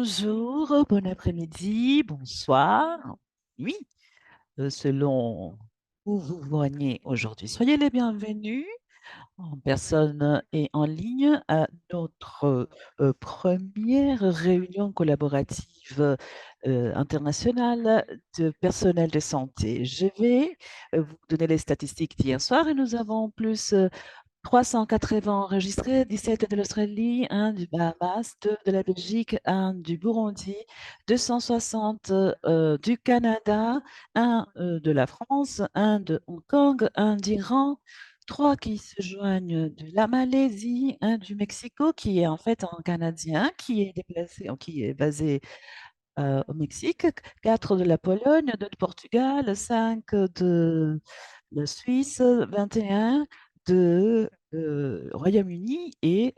Bonjour, bon après-midi, bonsoir. Oui, selon où vous voyez aujourd'hui. Soyez les bienvenus en personne et en ligne à notre première réunion collaborative internationale de personnel de santé. Je vais vous donner les statistiques d'hier soir et nous avons plus 380 enregistrés, 17 de l'Australie, un du Bahamas, 2 de la Belgique, un du Burundi, 260 du Canada, un de la France, un de Hong Kong, un d'Iran, 3 qui se joignent de la Malaisie, un du Mexico qui est en fait un Canadien qui est déplacé, qui est basé au Mexique, 4 de la Pologne, 2 de Portugal, 5 de la Suisse, 21 de Royaume-Uni et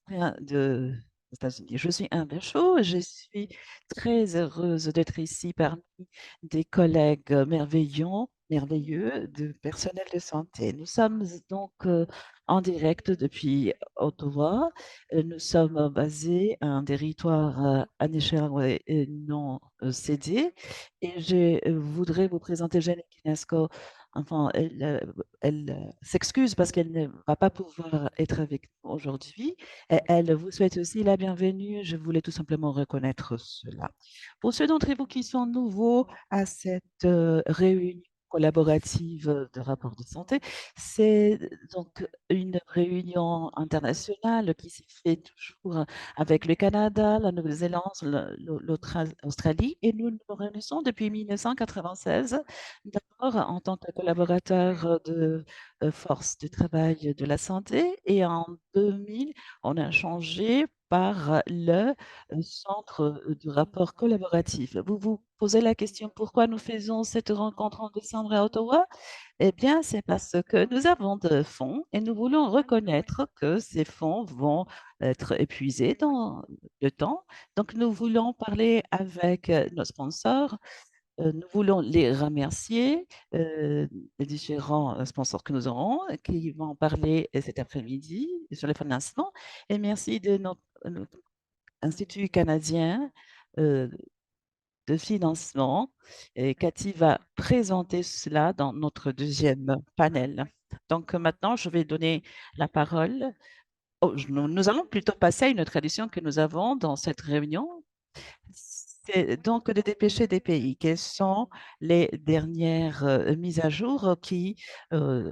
un de États-Unis. Je suis Humber Shaw et je suis très heureuse d'être ici parmi des collègues merveilleux de personnel de santé. Nous sommes donc en direct depuis Ottawa. Nous sommes basés à un territoire Anishinaabe et non cédé. Et je voudrais vous présenter Jeanne Kinesco. Enfin, elle s'excuse parce qu'elle ne va pas pouvoir être avec nous aujourd'hui. Et elle vous souhaite aussi la bienvenue. Je voulais tout simplement reconnaître cela. Pour ceux d'entre vous qui sont nouveaux à cette réunion collaborative de rapport de santé, c'est donc une réunion internationale qui s'est fait toujours avec le Canada, la Nouvelle-Zélande, l'Australie, et nous nous réunissons depuis 1996, d'abord en tant que collaborateur de force de travail de la santé, et en 2000, on a changé par le centre de rapport collaboratif. Vous vous posez la question pourquoi nous faisons cette rencontre en décembre à Ottawa? Eh bien, c'est parce que nous avons de fonds et nous voulons reconnaître que ces fonds vont être épuisés dans le temps. Donc, nous voulons parler avec nos sponsors. Nous voulons les remercier, les différents sponsors que nous aurons, qui vont parler cet après-midi sur les financements. Et merci de notre Institut canadien de financement. Et Cathy va présenter cela dans notre deuxième panel. Donc maintenant, je vais donner la parole. Nous allons plutôt passer à une tradition que nous avons dans cette réunion. C'est donc de dépêcher des pays. Quelles sont les dernières mises à jour qui euh,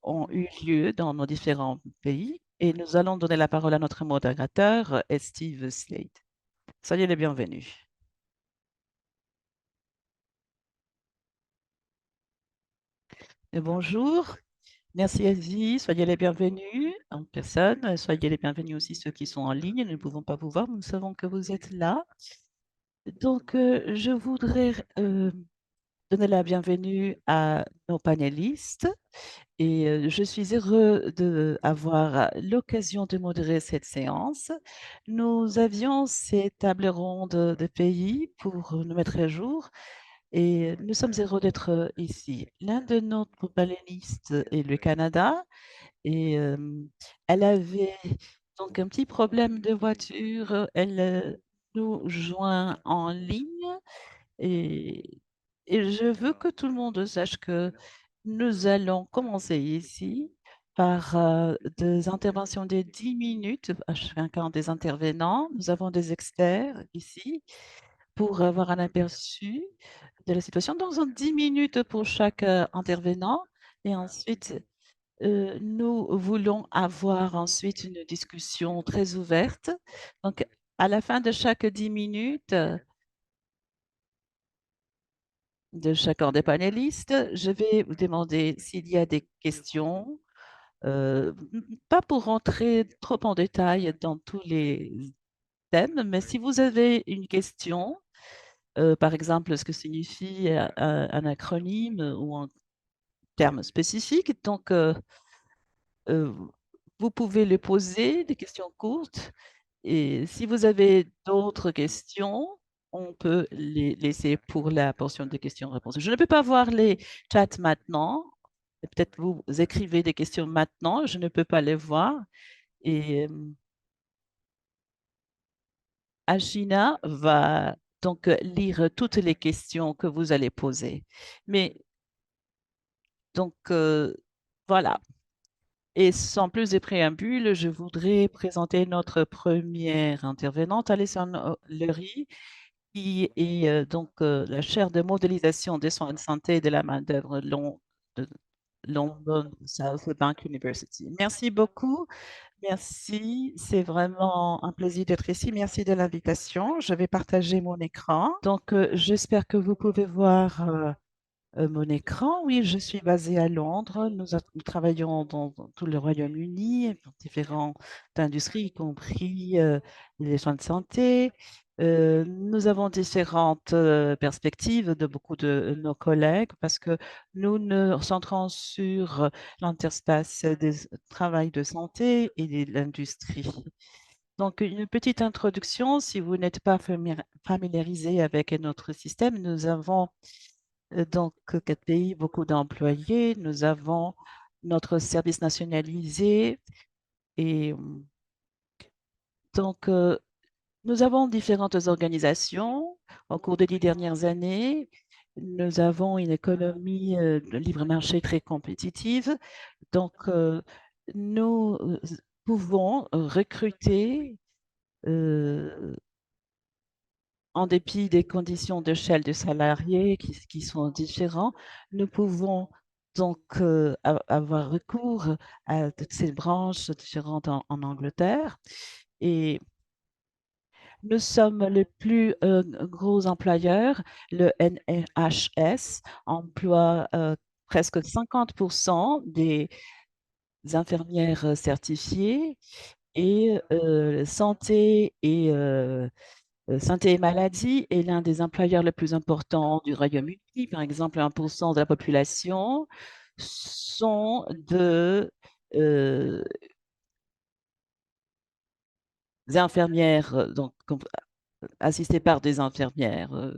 ont eu lieu dans nos différents pays? Et nous allons donner la parole à notre modérateur, Steve Slade. Soyez les bienvenus. Et bonjour, merci Asie, soyez les bienvenus en personne, soyez les bienvenus aussi ceux qui sont en ligne, nous ne pouvons pas vous voir, mais nous savons que vous êtes là. Donc, je voudrais donner la bienvenue à nos panélistes et je suis heureux d'avoir l'occasion de modérer cette séance. Nous avions ces tables rondes de pays pour nous mettre à jour et nous sommes heureux d'être ici. L'un de nos panélistes est le Canada et elle avait donc un petit problème de voiture. Elle nous joint en ligne et, et je veux que tout le monde sache que nous allons commencer ici par des interventions de 10 minutes à chacun des intervenants. Nous avons des experts ici pour avoir un aperçu de la situation. Dans 10 minutes pour chaque intervenant. Et ensuite, nous voulons avoir ensuite une discussion très ouverte. Donc, à la fin de chaque 10 minutes de chacun des panélistes, je vais vous demander s'il y a des questions, pas pour rentrer trop en détail dans tous les thèmes, mais si vous avez une question, par exemple, ce que signifie un acronyme ou un terme spécifique, donc euh, vous pouvez le poser, des questions courtes. Et si vous avez d'autres questions, on peut les laisser pour la portion de questions-réponses. Je ne peux pas voir les chats maintenant. Peut-être vous écrivez des questions maintenant, je ne peux pas les voir. Et Ashina va donc lire toutes les questions que vous allez poser. Mais donc, voilà. Et sans plus de préambule, je voudrais présenter notre première intervenante, Alessandra Lery, qui est la chaire de modélisation des soins de santé et de la main-d'œuvre de London South Bank University. Merci beaucoup. Merci. C'est vraiment un plaisir d'être ici. Merci de l'invitation. Je vais partager mon écran. Donc, j'espère que vous pouvez voir mon écran. Oui, je suis basée à Londres. Nous travaillons dans tout le Royaume-Uni, dans différentes industries, y compris les soins de santé. Nous avons différentes perspectives de beaucoup de nos collègues parce que nous nous centrons sur l'interspace des travail de santé et de l'industrie. Donc, une petite introduction, si vous n'êtes pas familiarisé avec notre système, nous avons donc 4 pays, beaucoup d'employés. Nous avons notre service nationalisé et donc nous avons différentes organisations. Au cours des 10 dernières années, nous avons une économie de libre marché très compétitive. Donc, nous pouvons recruter euh, en dépit des conditions d'échelle de salariés qui sont différentes, nous pouvons donc avoir recours à toutes ces branches différentes en Angleterre. Et nous sommes le plus gros employeur. Le NHS emploie presque 50% des infirmières certifiées et Santé et maladie est l'un des employeurs les plus importants du Royaume-Uni. Par exemple, 1% de la population sont euh, des infirmières, assistées par des infirmières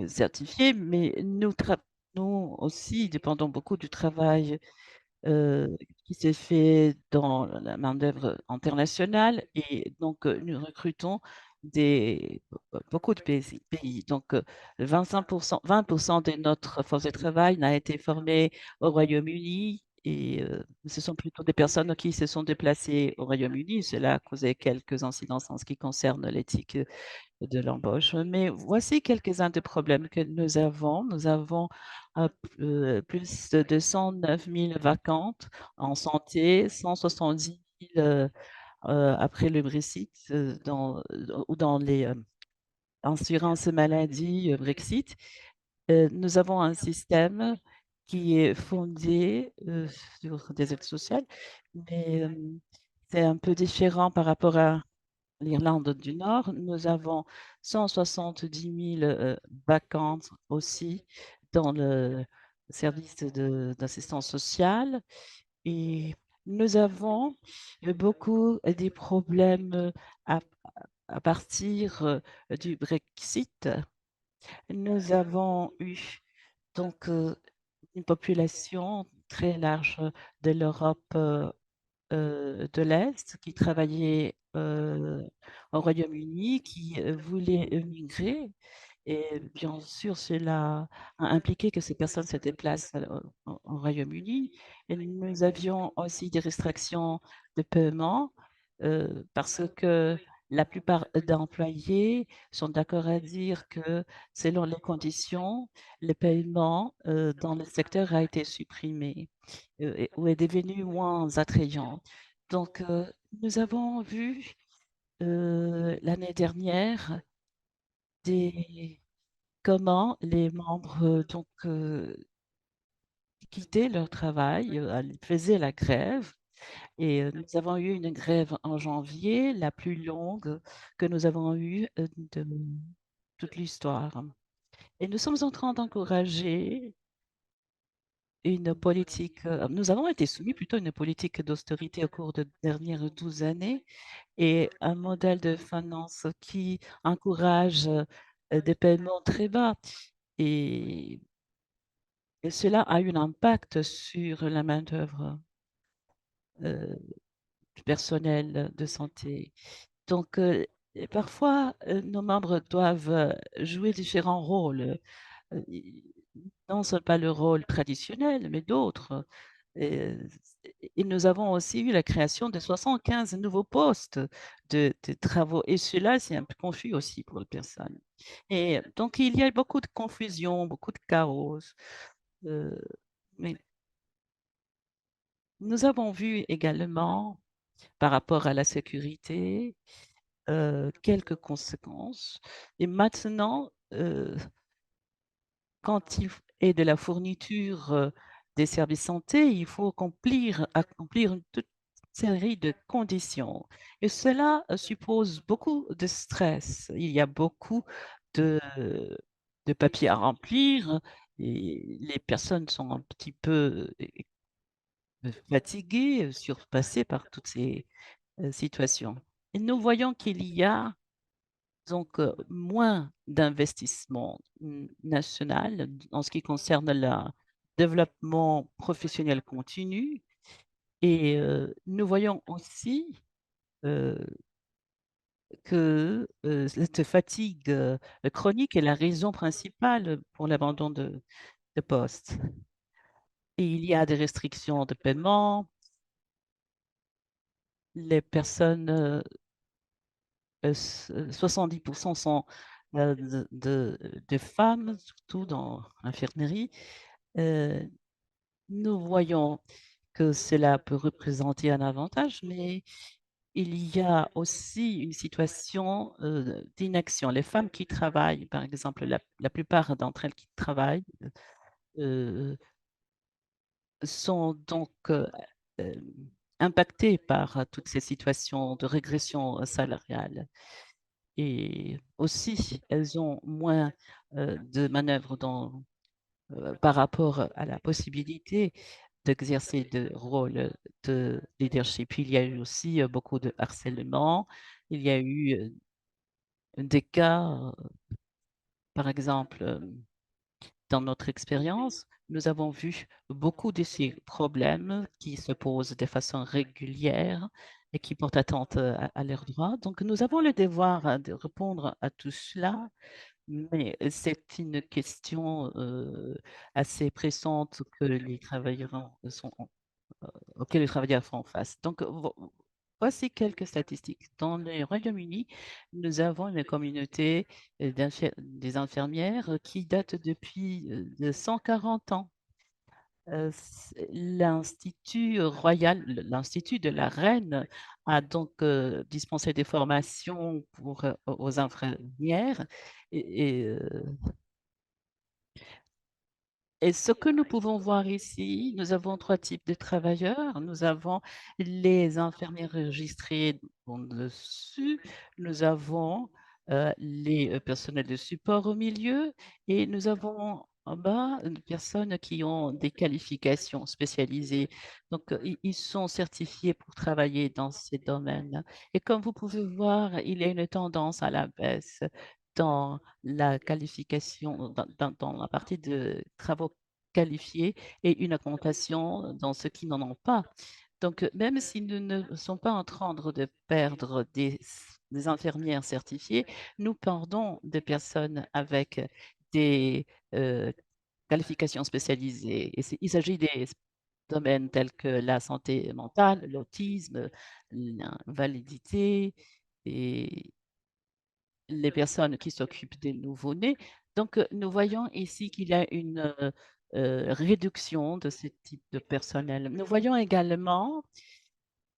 certifiées, mais nous aussi dépendons beaucoup du travail euh, qui s'est fait dans la main-d'œuvre internationale et donc nous recrutons beaucoup de pays. Donc 20% de notre force de travail n'a été formée au Royaume-Uni et ce sont plutôt des personnes qui se sont déplacées au Royaume-Uni. Cela a causé quelques incidences en ce qui concerne l'éthique de l'embauche. Mais voici quelques-uns des problèmes que nous avons. Nous avons plus de 209 000 vacantes en santé, 170 000 après le Brexit ou dans les assurances maladie Brexit. Nous avons un système qui est fondé sur des aides sociales, mais c'est un peu différent par rapport à l'Irlande du Nord. Nous avons 170 000 vacances aussi dans le service d'assistance sociale et nous avons beaucoup des problèmes à, à partir du Brexit. Nous avons eu donc une population très large de l'Europe de l'Est qui travaillaient au Royaume-Uni, qui voulaient migrer. Et bien sûr, cela a impliqué que ces personnes se déplacent au Royaume-Uni. Et nous avions aussi des restrictions de paiement parce que la plupart d'employés sont d'accord à dire que selon les conditions, le paiement dans le secteur a été supprimé ou est devenu moins attrayant. Donc, nous avons vu l'année dernière comment les membres quittaient leur travail, faisaient la grève. Et nous avons eu une grève en janvier, la plus longue que nous avons eue de toute l'histoire. Et nous sommes en train d'encourager une politique, nous avons été soumis plutôt à une politique d'austérité au cours des dernières 12 années et un modèle de finance qui encourage des paiements très bas. Et, et cela a eu un impact sur la main-d'œuvre du personnel de santé. Donc, et parfois, nos membres doivent jouer différents rôles. I Non, ce n'est pas le rôle traditionnel, mais d'autres. Et et nous avons aussi eu la création de 75 nouveaux postes de travaux et cela, c'est un peu confus aussi pour les personnes. Et donc il y a beaucoup de confusion, beaucoup de chaos, heu, mais nous avons vu également, par rapport à la sécurité, quelques conséquences et maintenant, quand il f est de la fourniture, des services santé, il faut accomplir une toute série de conditions et cela, suppose beaucoup de stress. Il y a beaucoup de de papiers à remplir et les personnes sont un petit peu, fatiguées, surpassées par toutes ces, situations et nous voyons qu'il y a donc, moins d'investissement national en ce qui concerne le développement professionnel continu et nous voyons aussi, heu, que, cette fatigue, chronique est la raison principale pour l'abandon de poste et il y a des restrictions de paiement. Les personnes, s 70 sont, de femmes, surtout dans l'infirmerie. Heu, Nous voyons que cela peut représenter un avantage, mais il y a aussi une situation, d'inaction. Les femmes qui travaillent, par exemple, la plupart d'entre elles qui travaillent, heu, sont donc, hem, impactées par toutes ces situations de régression, salariale et aussi elles ont moins, de manœuvres par rapport à la possibilité d'exercer de rôles de leadership. Il y a eu aussi, beaucoup de harcèlement. Il y a eu, des cas, par exemple, dans notre expérience, nous avons vu beaucoup de ces problèmes qui se posent de façon régulière et qui portent atteinte, à leurs droits. Donc nous avons le devoir, de répondre à tout cela, mais c'est une question, assez pressante que les travailleurs sont auxquels les travailleurs font face. Donc, voici quelques statistiques. Dans le Royaume-Uni, nous avons une communauté des infirmières qui date depuis de 140 ans. L'Institut royal, l'Institut de la Reine a donc dispensé des formations aux infirmières et et ce que nous pouvons voir ici, nous avons 3 types de travailleurs. Nous avons les infirmiers registrés en dessus, nous avons, les, personnels de support au milieu et nous avons en bas, des personnes qui ont des qualifications spécialisées. Donc, ils sont certifiés pour travailler dans ces domaines et comme vous pouvez voir, il y a une tendance à la baisse dans la qualification, dans la partie de travaux qualifiés et une augmentation dans ceux qui n'en ont pas. Donc, même si nous ne sommes pas en train de perdre des infirmières certifiées, nous perdons des personnes avec des, qualifications spécialisées et il s'agit des domaines tels que la santé mentale, l'autisme, l'invalidité et les personnes qui s'occupent des nouveau-nés. Donc, nous voyons ici qu'il y a une, réduction de ce type de personnel. Nous voyons également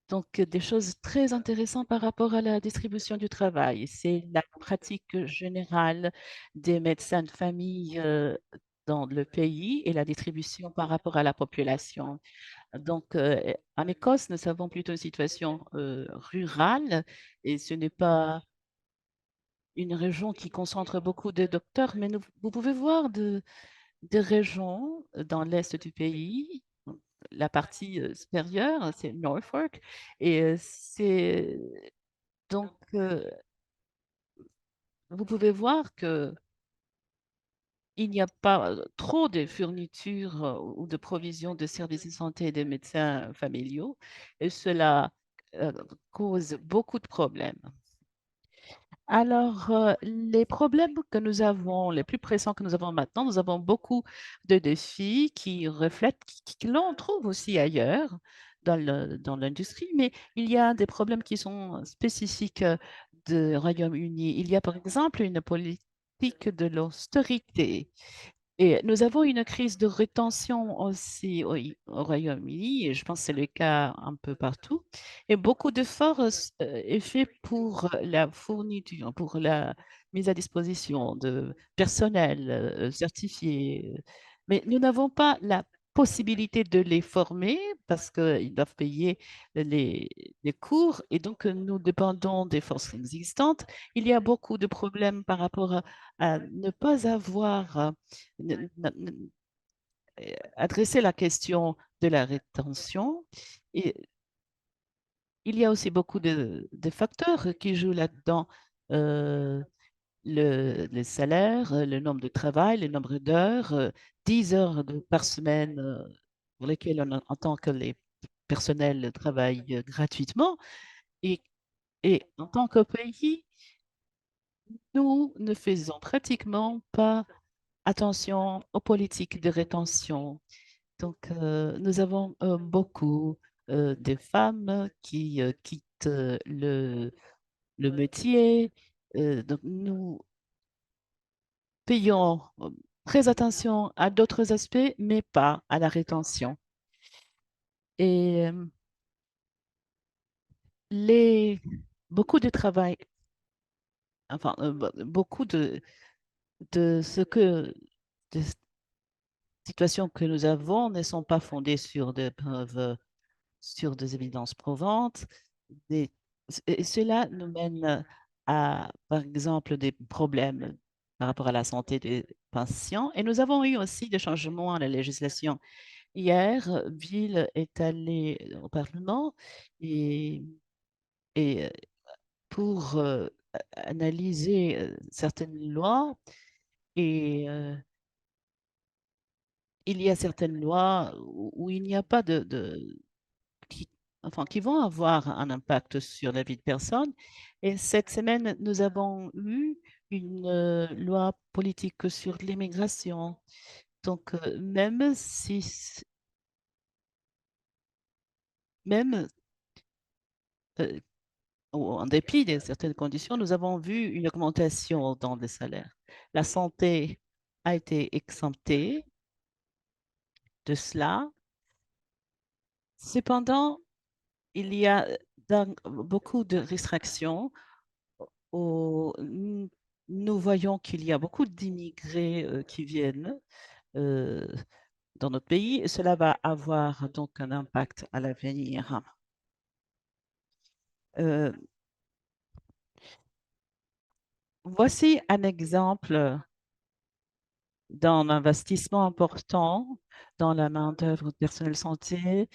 donc des choses très intéressantes par rapport à la distribution du travail. C'est la pratique générale des médecins de famille, dans le pays et la distribution par rapport à la population. Donc, en Écosse, nous avons plutôt une situation, rurale et ce n'est pas une région qui concentre beaucoup de docteurs, mais vous pouvez voir des régions dans l'est du pays, la partie, supérieure, c'est Norfolk et c'est donc vous pouvez voir qu'il n'y a pas, trop de fournitures, ou de provisions de services de santé et des médecins familiaux et cela, heu, cause beaucoup de problèmes. Alors, les problèmes que nous avons, les plus pressants que nous avons maintenant, nous avons beaucoup de défis qui reflètent, que l'on trouve aussi ailleurs dans l'industrie, mais il y a des problèmes qui sont spécifiques du Royaume-Uni. Il y a par exemple une politique de l'austérité et nous avons une crise de rétention aussi au Royaume-Uni, et je pense que c'est le cas un peu partout. Et beaucoup d'efforts est fait pour la fourniture, pour la mise à disposition de personnel certifié. Mais nous n'avons pas la possibilité de les former parce qu'ils doivent payer les, les cours et donc nous dépendons des forces existantes. Il y a beaucoup de problèmes par rapport à ne pas avoir n- n- adresser la question de la rétention. Et il y a aussi beaucoup de facteurs qui jouent là-dedans. Euh, le salaire, le nombre de travail, le nombre d'heures, 10 heures par semaine pour lesquelles on entend que les personnels travaillent gratuitement. Et, et en tant que pays, nous ne faisons pratiquement pas attention aux politiques de rétention. Donc, nous avons beaucoup de femmes qui quittent le métier. Donc, nous payons très attention à d'autres aspects, mais pas à la rétention. Et les, beaucoup de travail, enfin, beaucoup de ce que, de situations que nous avons ne sont pas fondées sur des preuves sur des évidences provantes. Des- et cela nous mène à, par exemple, des problèmes par rapport à la santé des patients. Et nous avons eu aussi des changements à la législation. Hier, Bill est allé au Parlement et, et pour analyser certaines lois. Et il y a certaines lois où il n'y a pas qui, enfin, qui vont avoir un impact sur la vie de personne. Et cette semaine, nous avons eu une loi politique sur l'immigration. Donc, même euh, en dépit de certaines conditions, nous avons vu une augmentation dans les salaires. La santé a été exemptée de cela. Cependant, il y a beaucoup de restrictions nous voyons qu'il y a beaucoup d'immigrés qui viennent euh, dans notre pays et cela va avoir donc un impact à l'avenir. Euh, Voici un exemple d'un investissement important dans la main-d'œuvre du personnel santé,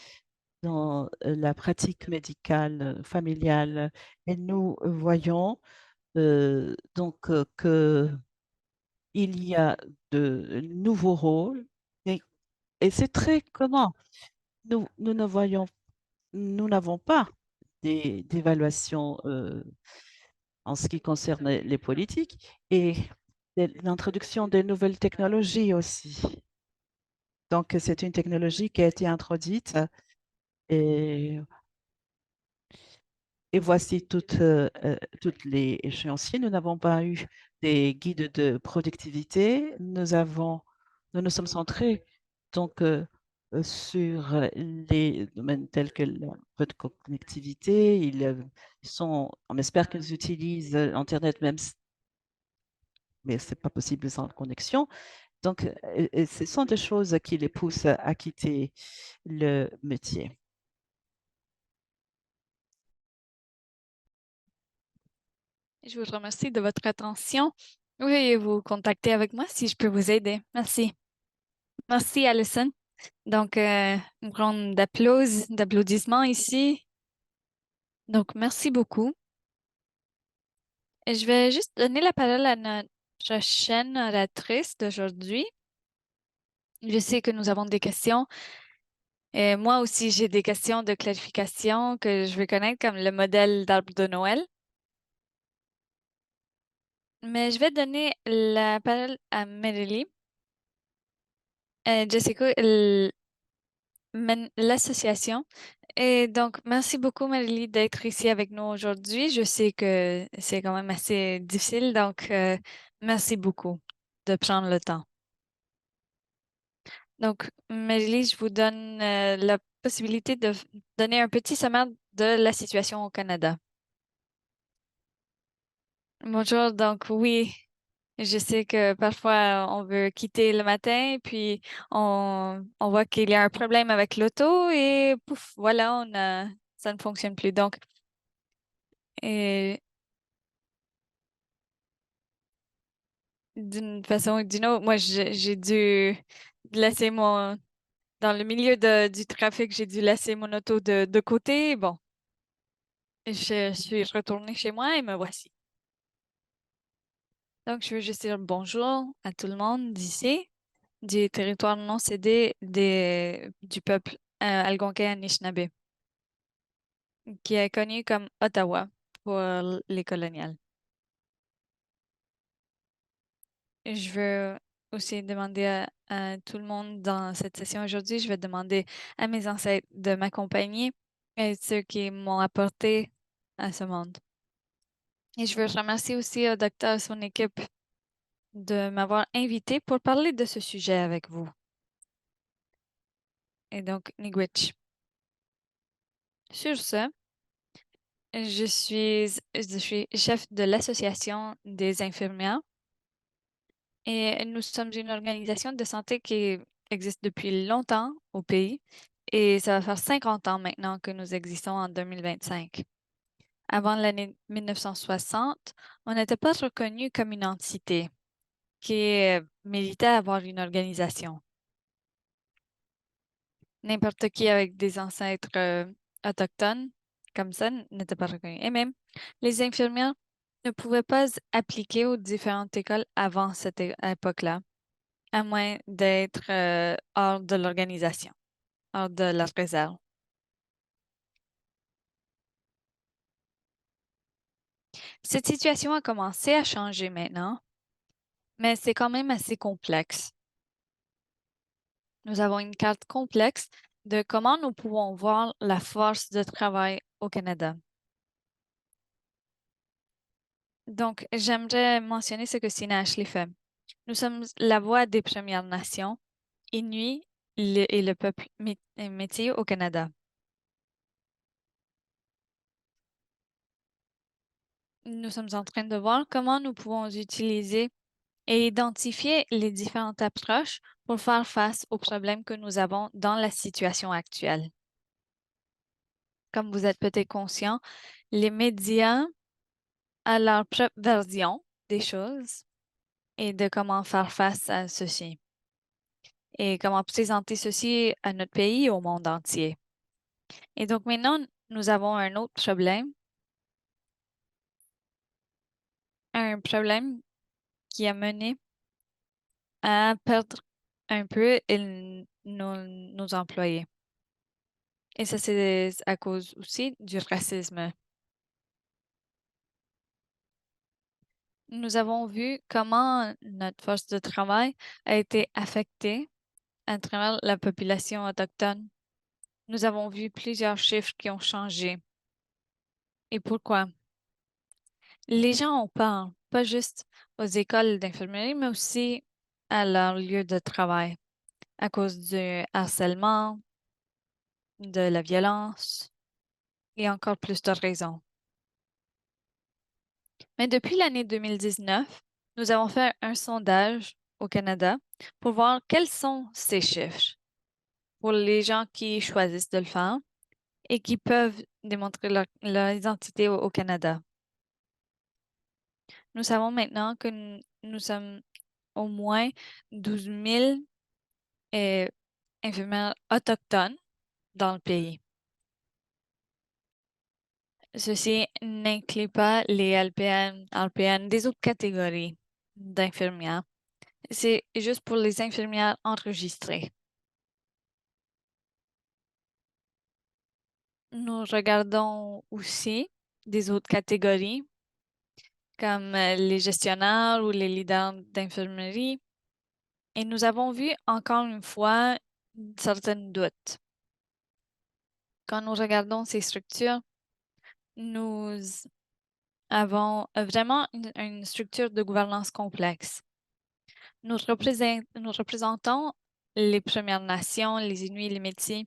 dans la pratique médicale familiale. Et nous voyons que il y a de nouveaux rôles et, et c'est très comment nous ne voyons, nous n'avons pas d'évaluation en ce qui concerne les politiques et l'introduction des nouvelles technologies aussi. Donc, c'est une technologie qui a été introduite et Et voici toutes les échéanciers. Nous n'avons pas eu des guides de productivité. Nous nous sommes centrés donc sur les domaines tels que la de connectivité. On espère qu'ils utilisent Internet même, mais c'est pas possible sans connexion. Donc, et ce sont des choses qui les poussent à quitter le métier. Je vous remercie de votre attention. Veuillez vous contacter avec moi si je peux vous aider. Merci. Merci, Alison. Donc, une ronde d'applaudissements ici. Donc, merci beaucoup. Et je vais juste donner la parole à notre prochaine oratrice d'aujourd'hui. Je sais que nous avons des questions. Et moi aussi, j'ai des questions de clarification que je veux connaître, comme le modèle d'arbre de Noël. Mais je vais donner la parole à Merely. Jessica mène l'association. Et donc, merci beaucoup, Merely, d'être ici avec nous aujourd'hui. Je sais que c'est quand même assez difficile, donc merci beaucoup de prendre le temps. Donc, Merely, je vous donne la possibilité de donner un petit sommaire de la situation au Canada. Bonjour, donc oui, je sais que parfois on veut quitter le matin, puis on voit qu'il y a un problème avec l'auto et pouf, voilà, ça ne fonctionne plus. Donc, et d'une façon ou d'une autre, moi j'ai dû laisser dans le milieu du trafic, j'ai dû laisser mon auto de côté. Bon, je suis retournée chez moi et me voici. Donc, je veux juste dire bonjour à tout le monde d'ici, du territoire non cédé du peuple algonquin Anishinaabe, qui est connu comme Ottawa pour les coloniales. Je veux aussi demander à tout le monde dans cette session aujourd'hui, je vais demander à mes ancêtres de m'accompagner et ceux qui m'ont apporté à ce monde. Et je veux remercier aussi au docteur et son équipe de m'avoir invité pour parler de ce sujet avec vous. Et donc, Miigwech. Sur ce, je suis chef de l'Association des infirmières et nous sommes une organisation de santé qui existe depuis longtemps au pays et ça va faire 50 ans maintenant que nous existons en 2025. Avant l'année 1960, on n'était pas reconnu comme une entité qui méritait à avoir une organisation. N'importe qui avec des ancêtres autochtones comme ça n'était pas reconnu. Et même les infirmières ne pouvaient pas appliquer aux différentes écoles avant cette époque-là, à moins d'être hors de l'organisation, hors de la réserve. Cette situation a commencé à changer maintenant, mais c'est quand même assez complexe. Nous avons une carte complexe de comment nous pouvons voir la force de travail au Canada. Donc, j'aimerais mentionner ce que Sina Ashley fait. Nous sommes la voix des Premières Nations, Inuits et le peuple métis au Canada. Nous sommes en train de voir comment nous pouvons utiliser et identifier les différentes approches pour faire face aux problèmes que nous avons dans la situation actuelle. Comme vous êtes peut-être conscient, les médias ont leur propre version des choses et de comment faire face à ceci et comment présenter ceci à notre pays et au monde entier. Et donc maintenant, nous avons un problème qui a mené à perdre un peu nos employés. Et ça, c'est à cause aussi du racisme. Nous avons vu comment notre force de travail a été affectée à travers la population autochtone. Nous avons vu plusieurs chiffres qui ont changé. Et pourquoi? Les gens en parlent, pas juste aux écoles d'infirmerie, mais aussi à leur lieu de travail, à cause du harcèlement, de la violence et encore plus de raisons. Mais depuis l'année 2019, nous avons fait un sondage au Canada pour voir quels sont ces chiffres pour les gens qui choisissent de le faire et qui peuvent démontrer leur identité au Canada. Nous savons maintenant que nous sommes au moins 12 000 infirmières autochtones dans le pays. Ceci n'inclut pas les LPN des autres catégories d'infirmières. C'est juste pour les infirmières enregistrées. Nous regardons aussi des autres catégories comme les gestionnaires ou les leaders d'infirmerie. Et nous avons vu encore une fois certains doutes. Quand nous regardons ces structures, nous avons vraiment une structure de gouvernance complexe. Nous représentons les Premières Nations, les Inuits, les Métis,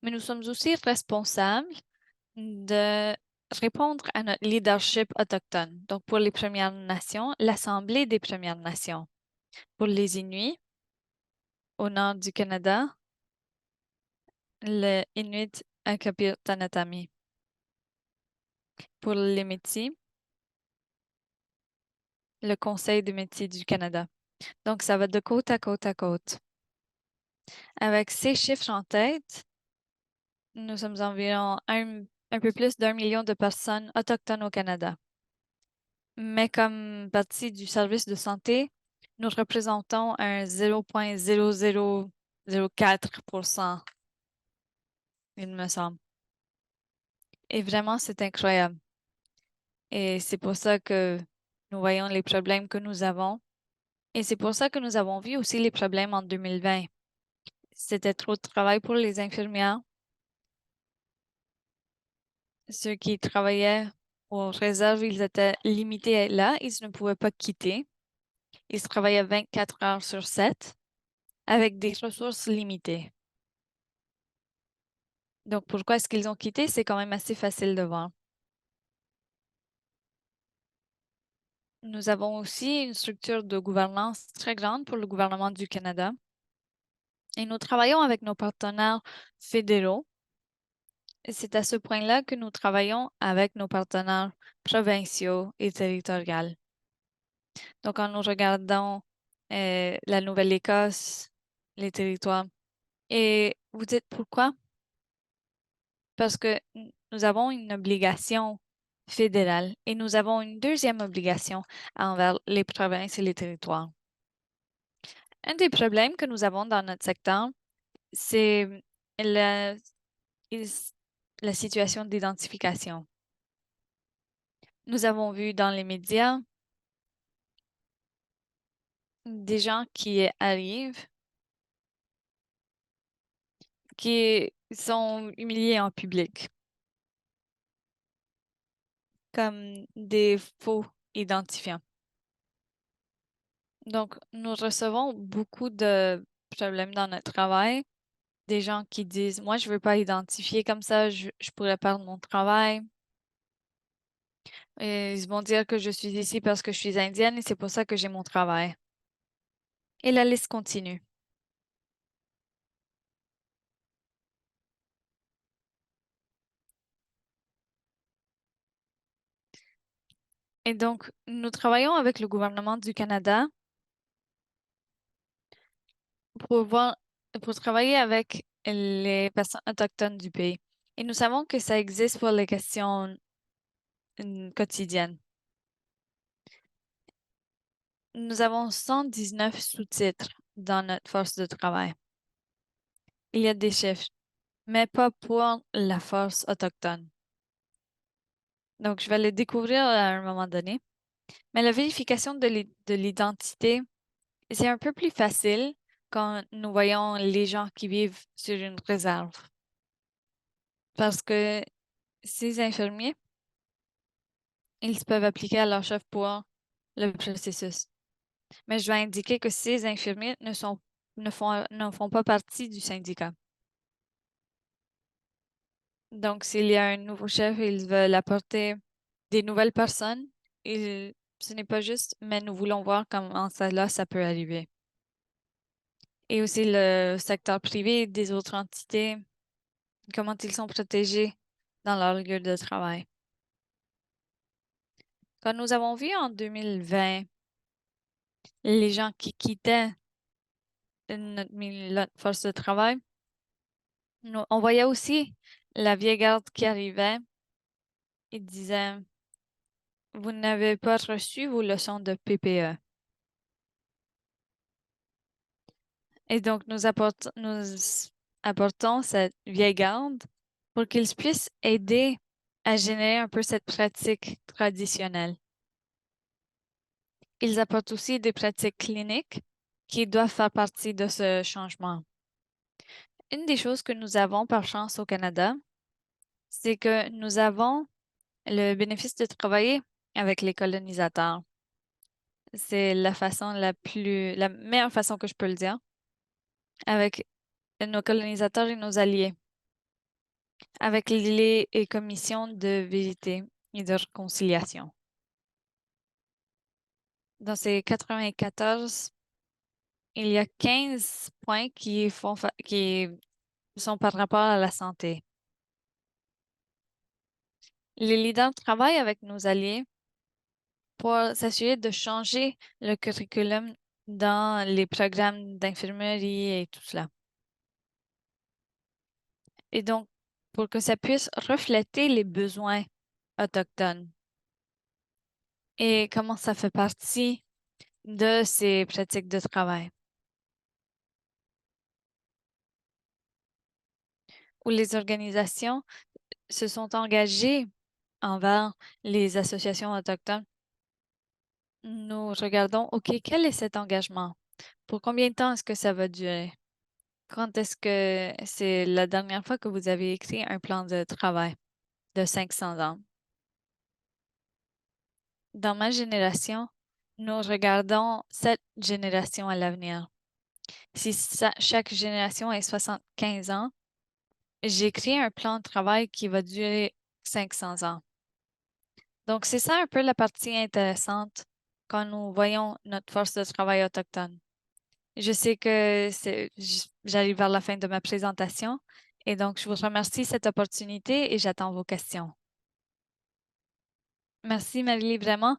mais nous sommes aussi responsables de répondre à notre leadership autochtone. Donc, pour les Premières Nations, l'Assemblée des Premières Nations. Pour les Inuits, au nord du Canada, le Inuit Tanatami. Pour les Métis, le Conseil des Métis du Canada. Donc, ça va de côte à côte à côte. Avec ces chiffres en tête, nous sommes environ un peu plus d'1 million de personnes autochtones au Canada. Mais comme partie du service de santé, nous représentons un 0,0004%, il me semble. Et vraiment, c'est incroyable. Et c'est pour ça que nous voyons les problèmes que nous avons. Et c'est pour ça que nous avons vu aussi les problèmes en 2020. C'était trop de travail pour les infirmières. Ceux qui travaillaient aux réserves, ils étaient limités là. Ils ne pouvaient pas quitter. Ils travaillaient 24 heures sur 7 avec des ressources limitées. Donc, pourquoi est-ce qu'ils ont quitté? C'est quand même assez facile de voir. Nous avons aussi une structure de gouvernance très grande pour le gouvernement du Canada. Et nous travaillons avec nos partenaires fédéraux. Et c'est à ce point-là que nous travaillons avec nos partenaires provinciaux et territoriaux. Donc, en nous regardant la Nouvelle-Écosse, les territoires. Et vous dites pourquoi? Parce que nous avons une obligation fédérale et nous avons une deuxième obligation envers les provinces et les territoires. Un des problèmes que nous avons dans notre secteur, c'est la, la situation d'identification. Nous avons vu dans les médias des gens qui arrivent, qui sont humiliés en public, comme des faux identifiants. Donc, nous recevons beaucoup de problèmes dans notre travail. Des gens qui disent, moi, je veux pas identifier comme ça, je pourrais perdre mon travail. Et ils vont dire que je suis ici parce que je suis indienne et c'est pour ça que j'ai mon travail. Et la liste continue. Et donc, nous travaillons avec le gouvernement du Canada pour pour travailler avec les personnes autochtones du pays. Et nous savons que ça existe pour les questions quotidiennes. Nous avons 119 sous-titres dans notre force de travail. Il y a des chiffres, mais pas pour la force autochtone. Donc, je vais le découvrir à un moment donné. Mais la vérification de l'identité, c'est un peu plus facile quand nous voyons les gens qui vivent sur une réserve. Parce que ces infirmiers, ils peuvent appliquer à leur chef pour le processus. Mais je dois indiquer que ces infirmiers ne font pas partie du syndicat. Donc, s'il y a un nouveau chef et ils veulent apporter des nouvelles personnes, ce n'est pas juste, mais nous voulons voir comment ça peut arriver. Et aussi le secteur privé des autres entités, comment ils sont protégés dans leur lieu de travail. Quand nous avons vu en 2020 les gens qui quittaient notre force de travail, on voyait aussi la vieille garde qui arrivait et disait, vous n'avez pas reçu vos leçons de PPE. Et donc, nous apportons cette vieille garde pour qu'ils puissent aider à générer un peu cette pratique traditionnelle. Ils apportent aussi des pratiques cliniques qui doivent faire partie de ce changement. Une des choses que nous avons par chance au Canada, c'est que nous avons le bénéfice de travailler avec les colonisateurs. C'est la meilleure façon que je peux le dire, avec nos colonisateurs et nos alliés, avec les commissions de vérité et de réconciliation. Dans ces 94, il y a 15 points qui sont par rapport à la santé. Les leaders travaillent avec nos alliés pour s'assurer de changer le curriculum dans les programmes d'infirmerie et tout cela. Et donc, pour que ça puisse refléter les besoins autochtones et comment ça fait partie de ces pratiques de travail, où les organisations se sont engagées envers les associations autochtones. Nous regardons, OK, quel est cet engagement? Pour combien de temps est-ce que ça va durer? Quand est-ce que c'est la dernière fois que vous avez écrit un plan de travail de 500 ans? Dans ma génération, nous regardons 7 générations à l'avenir. Si chaque génération est 75 ans, j'ai créé un plan de travail qui va durer 500 ans. Donc, c'est ça un peu la partie intéressante quand nous voyons notre force de travail autochtone. Je sais que j'arrive vers la fin de ma présentation et donc je vous remercie cette opportunité et j'attends vos questions. Merci Marie, vraiment.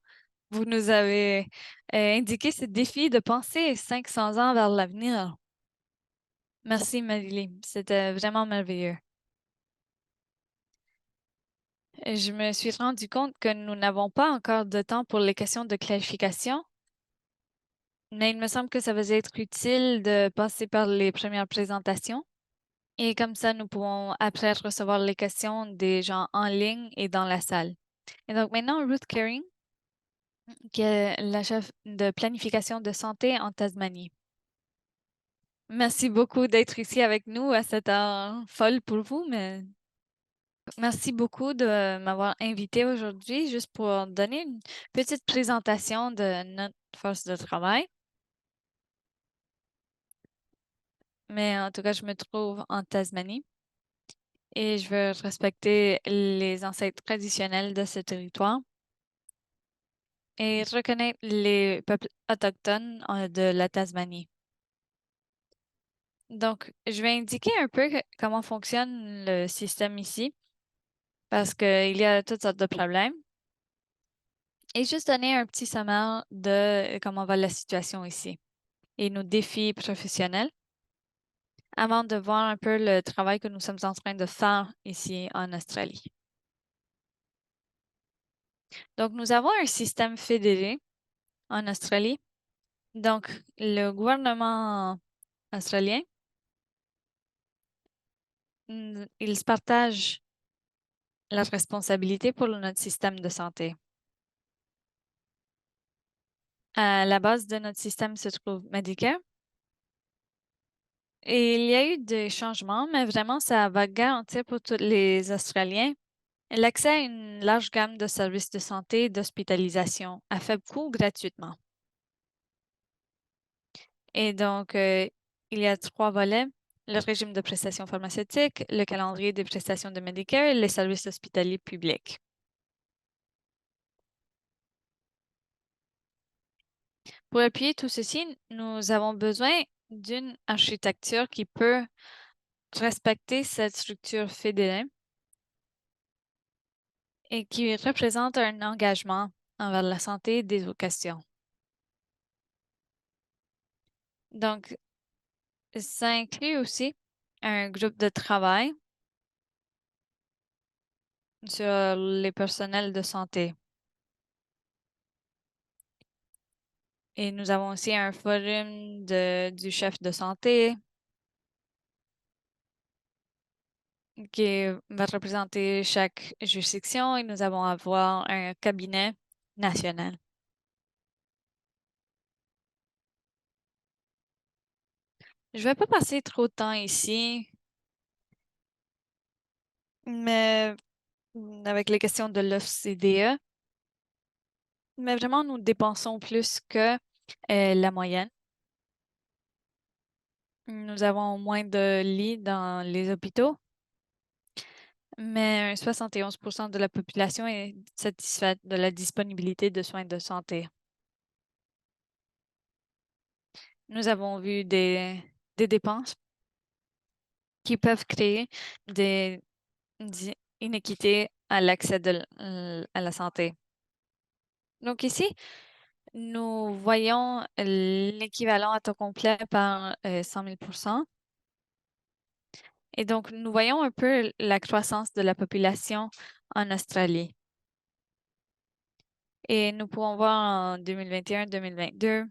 Vous nous avez indiqué ce défi de penser 500 ans vers l'avenir. Merci Marie, c'était vraiment merveilleux. Je me suis rendu compte que nous n'avons pas encore de temps pour les questions de clarification, mais il me semble que ça va être utile de passer par les premières présentations. Et comme ça, nous pouvons après recevoir les questions des gens en ligne et dans la salle. Et donc maintenant, Ruth Kering, qui est la chef de planification de santé en Tasmanie. Merci beaucoup d'être ici avec nous à cette heure folle pour vous, mais merci beaucoup de m'avoir invité aujourd'hui juste pour donner une petite présentation de notre force de travail. Mais en tout cas, je me trouve en Tasmanie et je veux respecter les ancêtres traditionnels de ce territoire et reconnaître les peuples autochtones de la Tasmanie. Donc, je vais indiquer un peu comment fonctionne le système ici, parce qu'il y a toutes sortes de problèmes, et juste donner un petit sommaire de comment va la situation ici et nos défis professionnels, avant de voir un peu le travail que nous sommes en train de faire ici en Australie. Donc, nous avons un système fédéré en Australie. Donc, le gouvernement australien, il se partage la responsabilité pour notre système de santé. À la base de notre système se trouve Medicare. Et il y a eu des changements, mais vraiment, ça va garantir pour tous les Australiens l'accès à une large gamme de services de santé et d'hospitalisation à faible coût gratuitement. Et donc, il y a 3 volets: le régime de prestations pharmaceutiques, le calendrier des prestations de Medicare et les services hospitaliers publics. Pour appuyer tout ceci, nous avons besoin d'une architecture qui peut respecter cette structure fédérée et qui représente un engagement envers la santé des éducations. Donc, ça inclut aussi un groupe de travail sur les personnels de santé. Et nous avons aussi un forum du chef de santé qui va représenter chaque juridiction et nous allons avoir un cabinet national. Je vais pas passer trop de temps ici, mais avec les questions de l'OCDE, mais vraiment, nous dépensons plus que la moyenne. Nous avons moins de lits dans les hôpitaux, mais 71% de la population est satisfaite de la disponibilité de soins de santé. Nous avons vu des dépenses qui peuvent créer des inéquités à l'accès à la santé. Donc ici, nous voyons l'équivalent à temps complet par 100 000%. Et donc, nous voyons un peu la croissance de la population en Australie. Et nous pouvons voir en 2021-2022.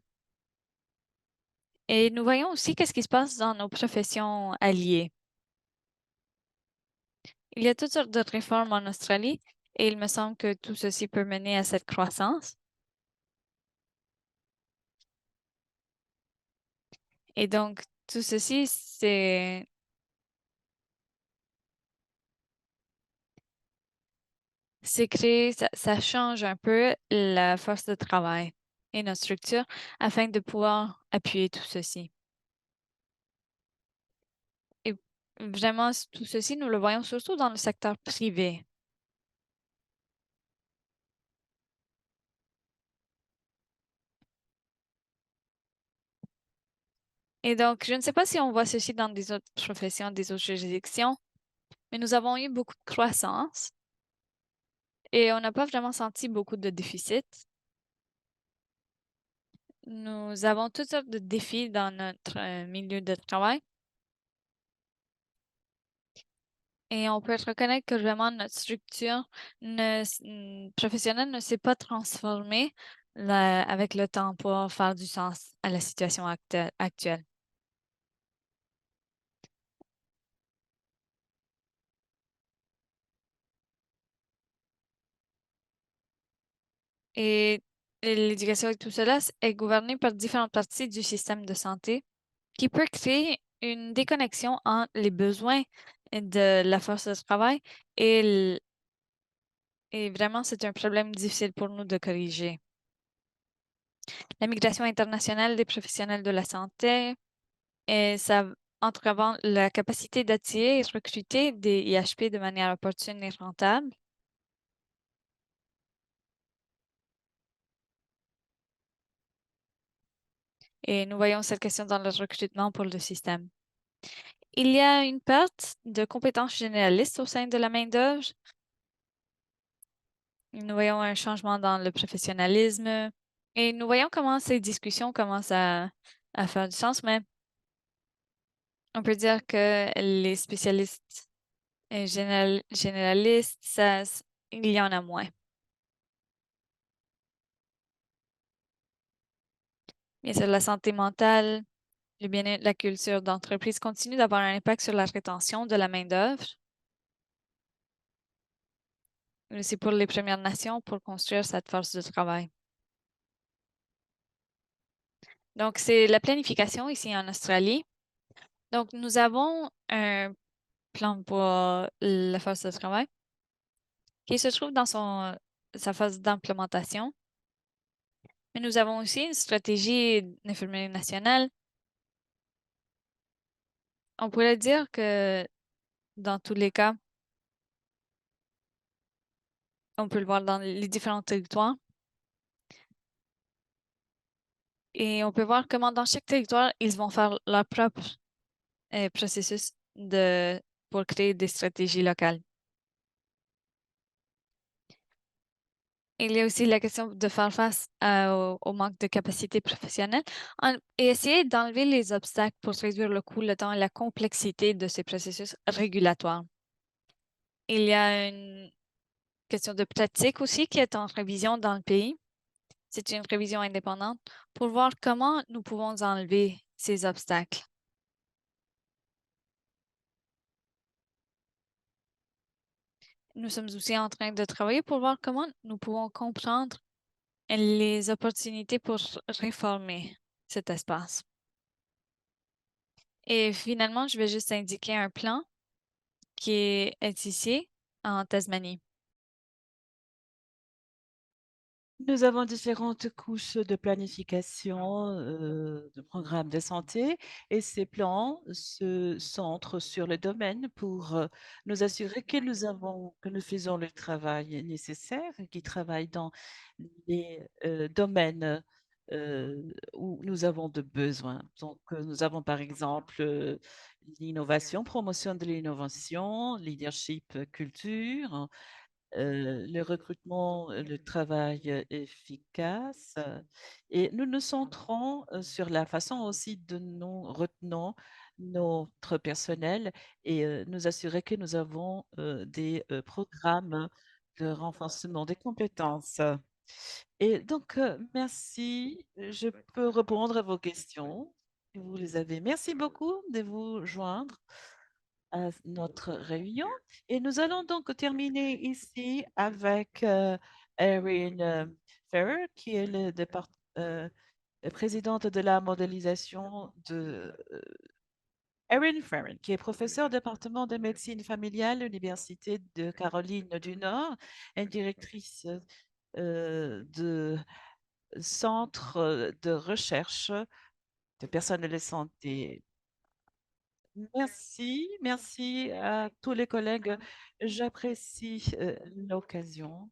Et nous voyons aussi qu'est-ce qui se passe dans nos professions alliées. Il y a toutes sortes de réformes en Australie et il me semble que tout ceci peut mener à cette croissance. Et donc, tout ceci, c'est créé, ça change un peu la force de travail et notre structure afin de pouvoir appuyer tout ceci. Et vraiment, tout ceci, nous le voyons surtout dans le secteur privé. Et donc, je ne sais pas si on voit ceci dans des autres professions, des autres juridictions, mais nous avons eu beaucoup de croissance et on n'a pas vraiment senti beaucoup de déficit. Nous avons toutes sortes de défis dans notre milieu de travail et on peut reconnaître que vraiment notre structure professionnelle ne s'est pas transformée avec le temps pour faire du sens à la situation actuelle. Et l'éducation et tout cela est gouverné par différentes parties du système de santé qui peut créer une déconnexion entre les besoins de la force de travail et, et vraiment, c'est un problème difficile pour nous de corriger. La migration internationale des professionnels de la santé, et ça entravant la capacité d'attirer et recruter des IHP de manière opportune et rentable. Et nous voyons cette question dans le recrutement pour le système. Il y a une perte de compétences généralistes au sein de la main-d'œuvre. Nous voyons un changement dans le professionnalisme et nous voyons comment ces discussions commencent à faire du sens, mais on peut dire que les spécialistes et généralistes, il y en a moins. Bien sûr, la santé mentale, le bien-être, la culture d'entreprise continue d'avoir un impact sur la rétention de la main-d'œuvre. C'est pour les Premières Nations pour construire cette force de travail. Donc, c'est la planification ici en Australie. Donc, nous avons un plan pour la force de travail qui se trouve dans sa phase d'implémentation. Mais nous avons aussi une stratégie d'infirmerie nationale. On pourrait dire que dans tous les cas, on peut le voir dans les différents territoires. Et on peut voir comment dans chaque territoire, ils vont faire leur propre processus pour créer des stratégies locales. Il y a aussi la question de faire face au manque de capacité professionnelle et essayer d'enlever les obstacles pour réduire le coût, le temps et la complexité de ces processus régulatoires. Il y a une question de pratique aussi qui est en révision dans le pays. C'est une révision indépendante pour voir comment nous pouvons enlever ces obstacles. nous sommes aussi en train de travailler pour voir comment nous pouvons comprendre les opportunités pour réformer cet espace. Et finalement, je vais juste indiquer un plan qui est ici en Tasmanie. Nous avons différentes couches de planification de programmes de santé et ces plans se centrent sur le domaine pour nous assurer que nous faisons le travail nécessaire, qui travaille dans les domaines où nous avons de besoins. Donc, nous avons par exemple l'innovation, promotion de l'innovation, leadership, culture, le recrutement, le travail efficace et nous nous centrons sur la façon aussi de nous retenons notre personnel et nous assurer que nous avons des programmes de renforcement des compétences. Et donc, merci. Je peux répondre à vos questions si vous les avez. Merci beaucoup de vous joindre à notre réunion. Et nous allons donc terminer ici avec Erin Ferrer, qui est présidente de la modélisation de Erin Ferrer, qui est professeure au département de médecine familiale à l'Université de Caroline du Nord et directrice de centre de recherche de personnel de santé. Merci, merci à tous les collègues. J'apprécie l'occasion.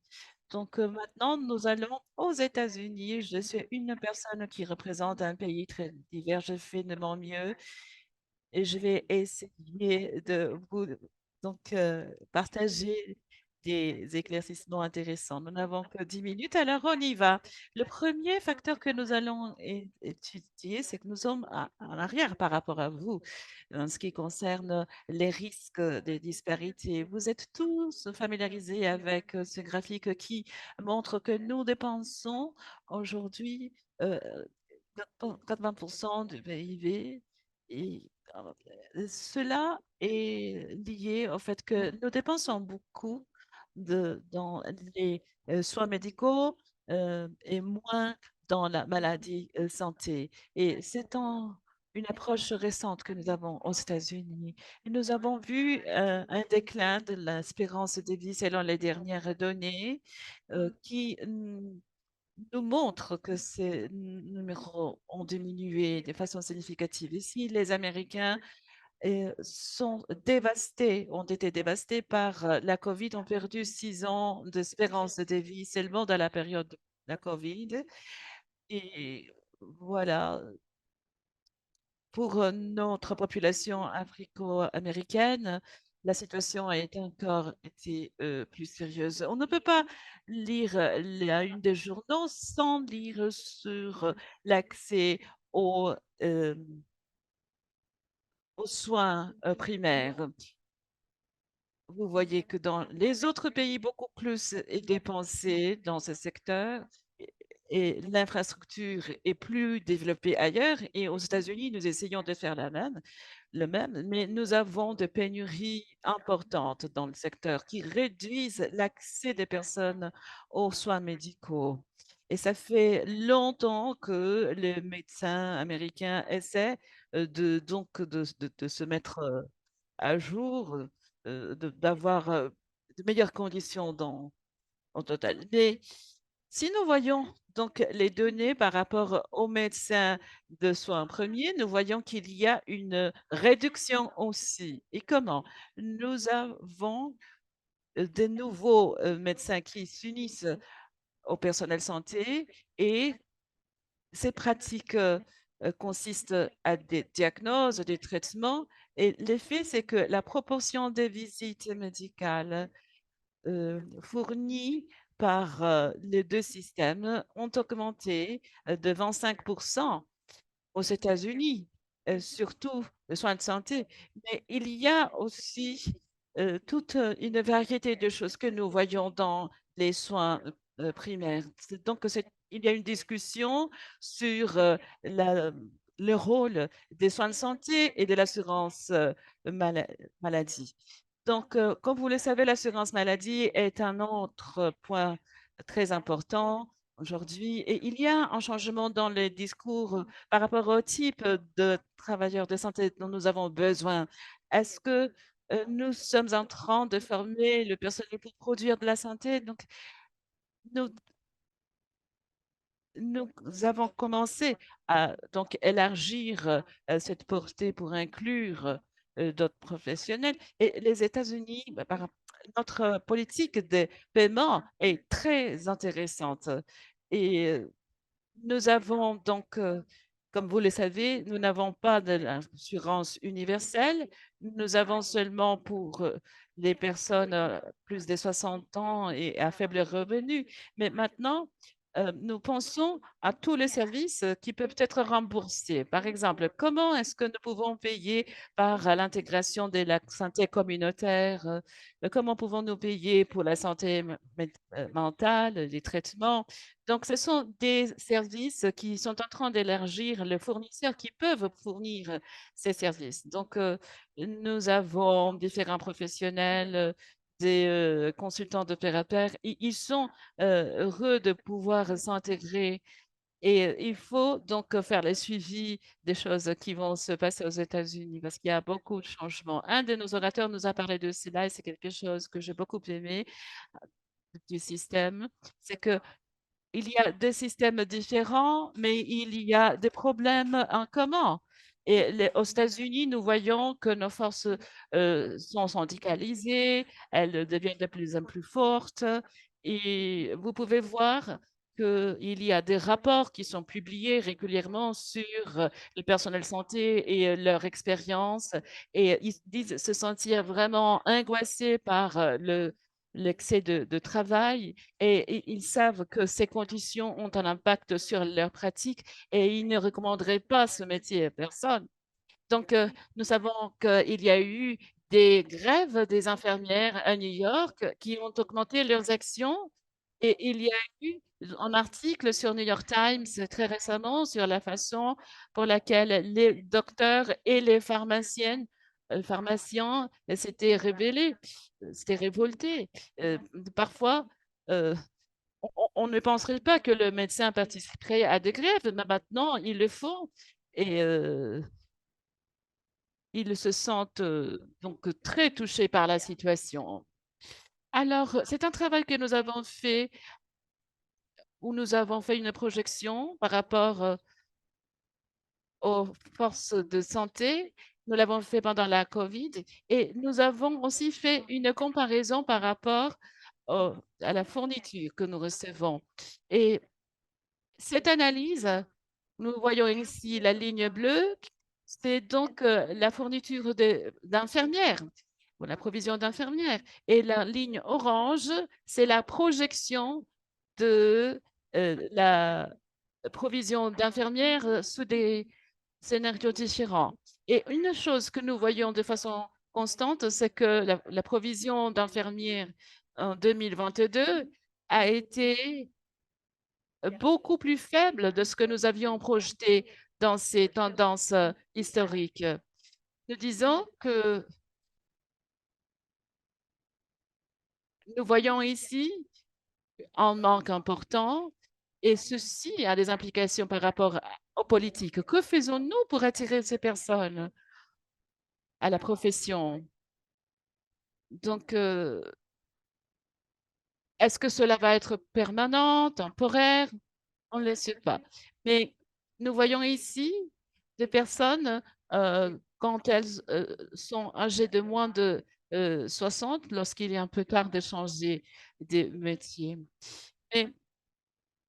Donc maintenant, nous allons aux États-Unis. Je suis une personne qui représente un pays très divers. Je fais de mon mieux et je vais essayer de vous partager des éclaircissements intéressants. Nous n'avons que 10 minutes, alors on y va. Le premier facteur que nous allons étudier, c'est que nous sommes en arrière par rapport à vous en ce qui concerne les risques des disparités. Vous êtes tous familiarisés avec ce graphique qui montre que nous dépensons aujourd'hui euh, 80% du PIB et cela est lié au fait que nous dépensons beaucoup dans les soins médicaux et moins dans la maladie santé. Et c'est une approche récente que nous avons aux États-Unis. Et nous avons vu un déclin de l'espérance de vie selon les dernières données qui nous montre que ces numéros ont diminué de façon significative. Ici, les Américains sont dévastés, ont été dévastés par la COVID, ont perdu 6 ans d'espérance de vie seulement dans la période de la COVID. Et voilà, pour notre population africo-américaine, la situation a encore été plus sérieuse. On ne peut pas lire la une des journaux sans lire sur l'accès aux, euh, aux soins primaires. Vous voyez que dans les autres pays, beaucoup plus est dépensé dans ce secteur et l'infrastructure est plus développée ailleurs. Et aux États-Unis, nous essayons de faire le même, mais nous avons des pénuries importantes dans le secteur qui réduisent l'accès des personnes aux soins médicaux. Et ça fait longtemps que les médecins américains essaient de se mettre à jour, d'avoir de meilleures conditions en total. Mais si nous voyons donc les données par rapport aux médecins de soins premiers, nous voyons qu'il y a une réduction aussi. Et comment? Nous avons de nouveaux médecins qui s'unissent au personnel santé et ces pratiques consistent à des diagnoses, des traitements. Et l'effet, c'est que la proportion des visites médicales fournies par les deux systèmes ont augmenté de 25% aux États-Unis, surtout les soins de santé. Mais il y a aussi toute une variété de choses que nous voyons dans les soins primaires. Il y a une discussion sur le rôle des soins de santé et de l'assurance maladie. Donc, comme vous le savez, l'assurance maladie est un autre point très important aujourd'hui. Et il y a un changement dans les discours par rapport au type de travailleurs de santé dont nous avons besoin. Est-ce que nous sommes en train de former le personnel pour produire de la santé? Donc, nous nous avons commencé à donc élargir cette portée pour inclure d'autres professionnels. Et les États-Unis, notre politique de paiement est très intéressante. Et nous avons donc, comme vous le savez, nous n'avons pas de l'assurance universelle. Nous avons seulement pour les personnes plus de 60 ans et à faible revenu. Mais maintenant, nous pensons à tous les services qui peuvent être remboursés. Par exemple, comment est-ce que nous pouvons payer par l'intégration de la santé communautaire? Comment pouvons-nous payer pour la santé mentale, les traitements? Donc, ce sont des services qui sont en train d'élargir les fournisseurs qui peuvent fournir ces services. Donc, nous avons différents professionnels, des consultants d'opérateurs. Ils sont heureux de pouvoir s'intégrer et il faut donc faire le suivi des choses qui vont se passer aux États-Unis parce qu'il y a beaucoup de changements. Un de nos orateurs nous a parlé de cela et c'est quelque chose que j'ai beaucoup aimé du système. C'est que il y a des systèmes différents, mais il y a des problèmes en commun. Et aux États-Unis, nous voyons que nos forces sont syndicalisées, elles deviennent de plus en plus fortes. Et vous pouvez voir qu'il y a des rapports qui sont publiés régulièrement sur le personnel santé et leur expérience. Et ils disent se sentir vraiment angoissés par l'excès de travail et ils savent que ces conditions ont un impact sur leur pratique et ils ne recommanderaient pas ce métier à personne. Donc, nous savons qu'il y a eu des grèves des infirmières à New York qui ont augmenté leurs actions et il y a eu un article sur New York Times très récemment sur la façon pour laquelle les docteurs et les pharmaciens s'étaient rebellés, s'étaient révoltés. Parfois, euh, on ne penserait pas que le médecin participerait à des grèves, mais maintenant, ils le font. Et ils se sentent donc très touchés par la situation. Alors, c'est un travail que nous avons fait où nous avons fait une projection par rapport aux forces de santé. Nous l'avons fait pendant la COVID et nous avons aussi fait une comparaison par rapport à la fourniture que nous recevons. Et cette analyse, nous voyons ici la ligne bleue, c'est donc la fourniture d'infirmières, ou la provision d'infirmières. Et la ligne orange, c'est la projection de la provision d'infirmières sous des scénarios différents. Et une chose que nous voyons de façon constante, c'est que la provision d'infirmières en 2022 a été beaucoup plus faible de ce que nous avions projeté dans ces tendances historiques. Nous disons que nous voyons ici un manque important et ceci a des implications par rapport aux politiques. Que faisons-nous pour attirer ces personnes à la profession? Donc, est-ce que cela va être permanent, temporaire? On ne le sait pas. Mais nous voyons ici des personnes, quand elles sont âgées de moins de 60, lorsqu'il est un peu tard de changer de métier. Et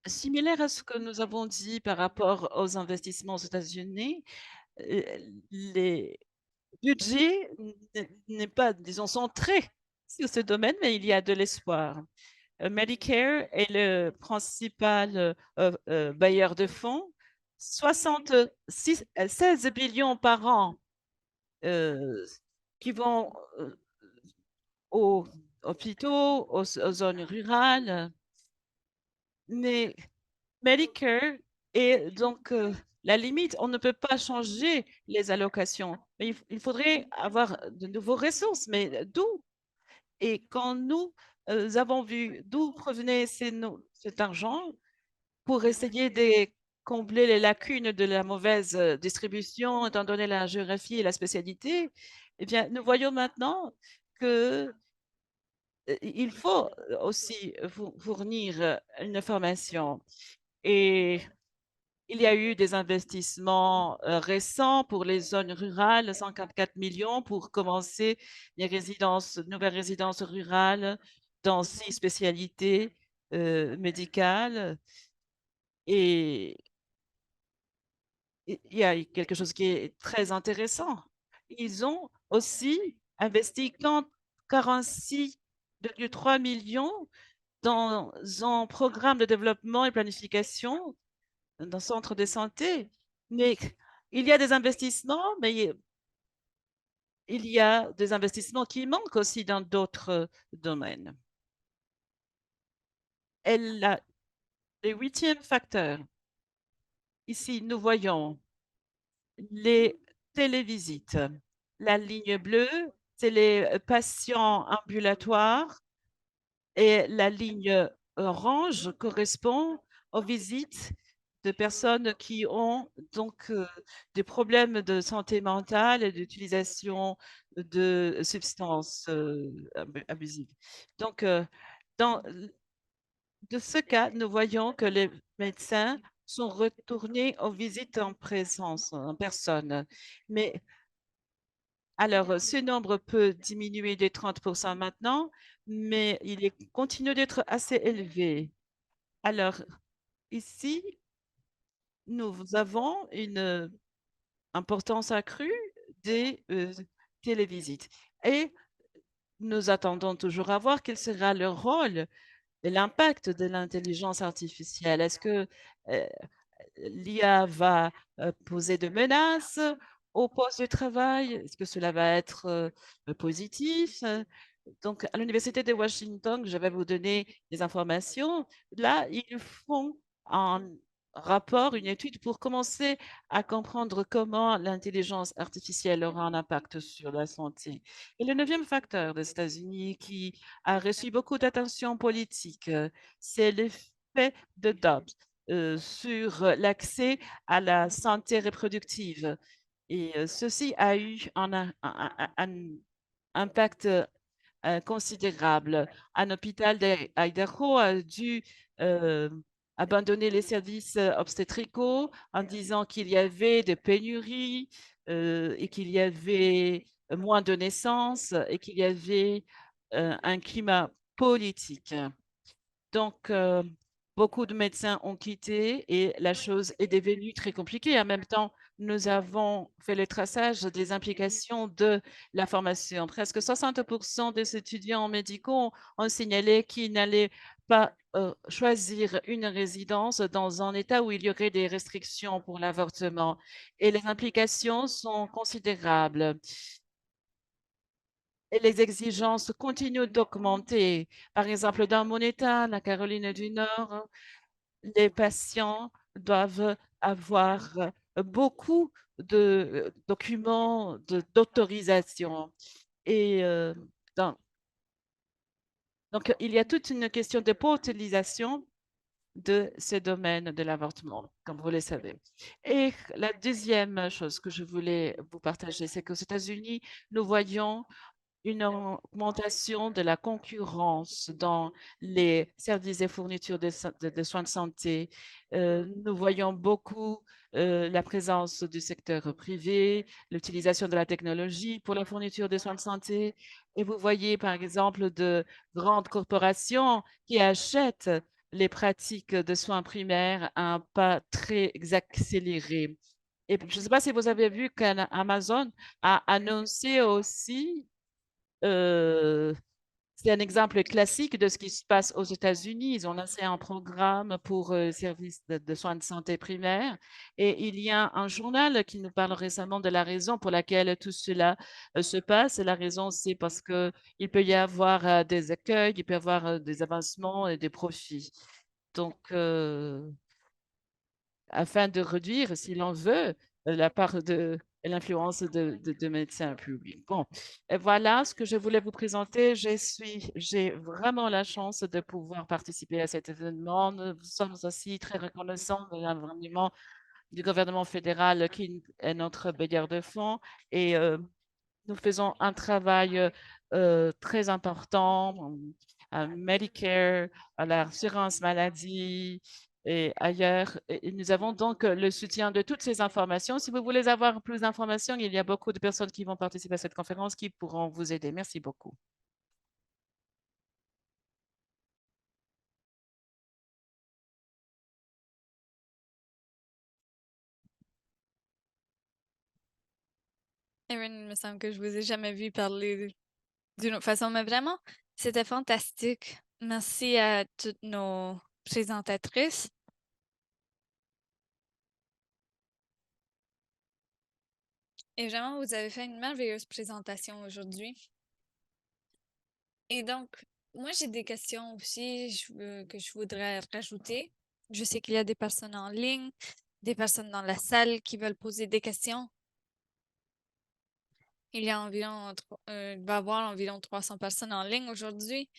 similaire à ce que nous avons dit par rapport aux investissements aux États-Unis, euh, les budgets n'est pas, disons, centré sur ce domaine, mais il y a de l'espoir. Medicare est le principal bailleur de fonds. 16 billions par an euh, qui vont aux hôpitaux, aux zones rurales. Mais Medicare est donc la limite. On ne peut pas changer les allocations. Mais il faudrait avoir de nouvelles ressources. Mais d'où? Et quand nous avons vu d'où provenait cet argent pour essayer de combler les lacunes de la mauvaise distribution, étant donné la géographie et la spécialité, eh bien, nous voyons maintenant que il faut aussi fournir une formation. Et il y a eu des investissements récents pour les zones rurales, 144 millions pour commencer les nouvelles résidences rurales dans 6 spécialités médicales. Et il y a quelque chose qui est très intéressant. Ils ont aussi investi 46,3 millions dans un programme de développement et planification dans le centre de santé. Mais il y a des investissements, mais il y a des investissements qui manquent aussi dans d'autres domaines. Et le huitième facteur, ici, nous voyons les télévisites. La ligne bleue, c'est les patients ambulatoires et la ligne orange correspond aux visites de personnes qui ont donc des problèmes de santé mentale et d'utilisation de substances abusives. Donc, dans de ce cas, nous voyons que les médecins sont retournés aux visites en présence, en personne. Mais alors, ce nombre peut diminuer de 30% maintenant, mais continue d'être assez élevé. Alors, ici, nous avons une importance accrue des télévisites. Et nous attendons toujours à voir quel sera le rôle et l'impact de l'intelligence artificielle. Est-ce que euh, l'IA va poser de menaces au poste de travail? Est-ce que cela va être positif? Donc, à l'Université de Washington, je vais vous donner des informations. Là, ils font un rapport, une étude pour commencer à comprendre comment l'intelligence artificielle aura un impact sur la santé. Et le neuvième facteur des États-Unis qui a reçu beaucoup d'attention politique, c'est l'effet de Dobbs sur l'accès à la santé reproductive. Et ceci a eu un impact considérable. Un hôpital d'Idaho a dû euh, abandonner les services obstétricaux en disant qu'il y avait des pénuries et qu'il y avait moins de naissances et qu'il y avait un climat politique. Donc, beaucoup de médecins ont quitté et la chose est devenue très compliquée. En même temps, nous avons fait le traçage des implications de la formation. Presque 60% des étudiants médicaux ont signalé qu'ils n'allaient pas choisir une résidence dans un État où il y aurait des restrictions pour l'avortement. Et les implications sont considérables et les exigences continuent d'augmenter. Par exemple, dans mon État, la Caroline du Nord, les patients doivent avoir beaucoup de documents d'autorisation. Et donc, il y a toute une question de portalisation de ce domaine de l'avortement, comme vous le savez. Et la deuxième chose que je voulais vous partager, c'est qu'aux États-Unis, nous voyons une augmentation de la concurrence dans les services et fournitures de soins de santé. Nous voyons beaucoup la présence du secteur privé, l'utilisation de la technologie pour la fourniture de soins de santé. Et vous voyez, par exemple, de grandes corporations qui achètent les pratiques de soins primaires à un pas très accéléré. Et je ne sais pas si vous avez vu qu'Amazon a annoncé aussi euh, c'est un exemple classique de ce qui se passe aux États-Unis. Ils ont lancé un programme pour services de soins de santé primaire et il y a un journal qui nous parle récemment de la raison pour laquelle tout cela se passe. Et la raison, c'est parce que il peut y avoir des accueils, il peut y avoir des avancements et des profits. Donc, afin de réduire, si l'on veut, la part de et l'influence de médecins publics. Bon, et voilà ce que je voulais vous présenter. J'ai vraiment la chance de pouvoir participer à cet événement. Nous sommes aussi très reconnaissants de l'environnement du gouvernement fédéral qui est notre bailleur de fonds et nous faisons un travail très important à Medicare, à l'assurance maladie et ailleurs. Et nous avons donc le soutien de toutes ces informations. Si vous voulez avoir plus d'informations, il y a beaucoup de personnes qui vont participer à cette conférence qui pourront vous aider. Merci beaucoup. Erin, il me semble que je vous ai jamais vu parler d'une autre façon, mais vraiment, c'était fantastique. Merci à toutes nos présentatrices. Et vraiment, vous avez fait une merveilleuse présentation aujourd'hui. Et donc, moi, j'ai des questions aussi que je voudrais rajouter. Je sais qu'il y a des personnes en ligne, des personnes dans la salle qui veulent poser des questions. Il y a environ, il va y avoir environ 300 personnes en ligne aujourd'hui.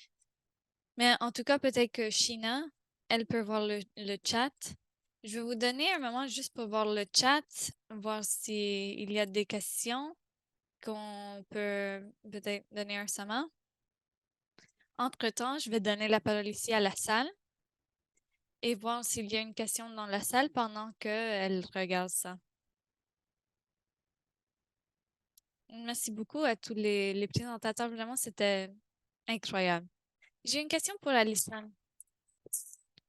Mais en tout cas, peut-être que Sheena, elle peut voir le chat. Je vais vous donner un moment juste pour voir le chat, voir s'il y a des questions qu'on peut peut-être donner un moment. Entre-temps, je vais donner la parole ici à la salle et voir s'il y a une question dans la salle pendant qu'elle regarde ça. Merci beaucoup à tous les présentateurs. Vraiment, c'était incroyable. J'ai une question pour Alison.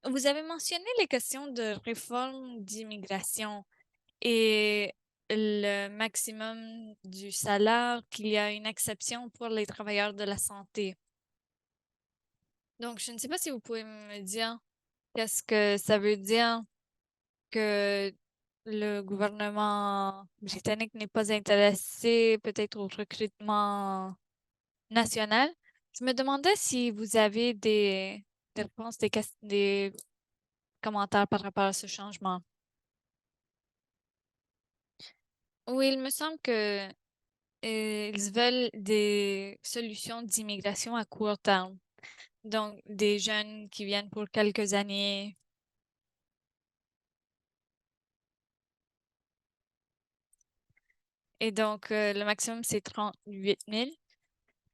Vous avez mentionné les questions de réforme d'immigration et le maximum du salaire, qu'il y a une exception pour les travailleurs de la santé. Donc, je ne sais pas si vous pouvez me dire qu'est-ce que ça veut dire que le gouvernement britannique n'est pas intéressé peut-être au recrutement national. Je me demandais si vous avez des réponses, des commentaires par rapport à ce changement. Oui, il me semble que ils veulent des solutions d'immigration à court terme. Donc, des jeunes qui viennent pour quelques années. Et donc, le maximum, c'est 38 000,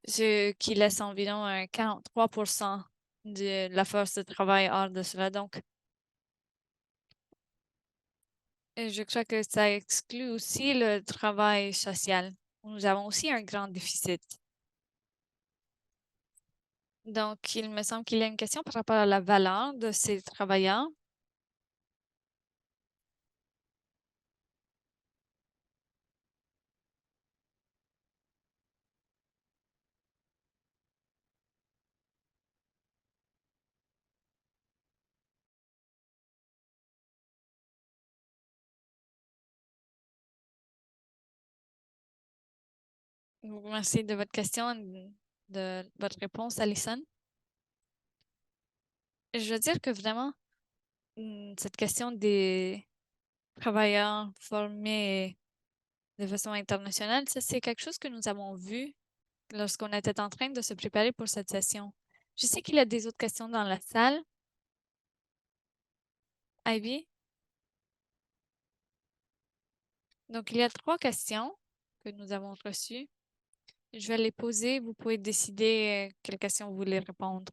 ce qui laisse environ 43% de la force de travail hors de cela. Donc, je crois que ça exclut aussi le travail social. Nous avons aussi un grand déficit. Donc, il me semble qu'il y a une question par rapport à la valeur de ces travailleurs. Merci de votre question, de votre réponse, Alison. Je veux dire que vraiment, cette question des travailleurs formés de façon internationale, ça, c'est quelque chose que nous avons vu lorsqu'on était en train de se préparer pour cette session. Je sais qu'il y a des autres questions dans la salle. Ivy? Donc, il y a 3 questions que nous avons reçues. Je vais les poser. Vous pouvez décider quelles questions vous voulez répondre.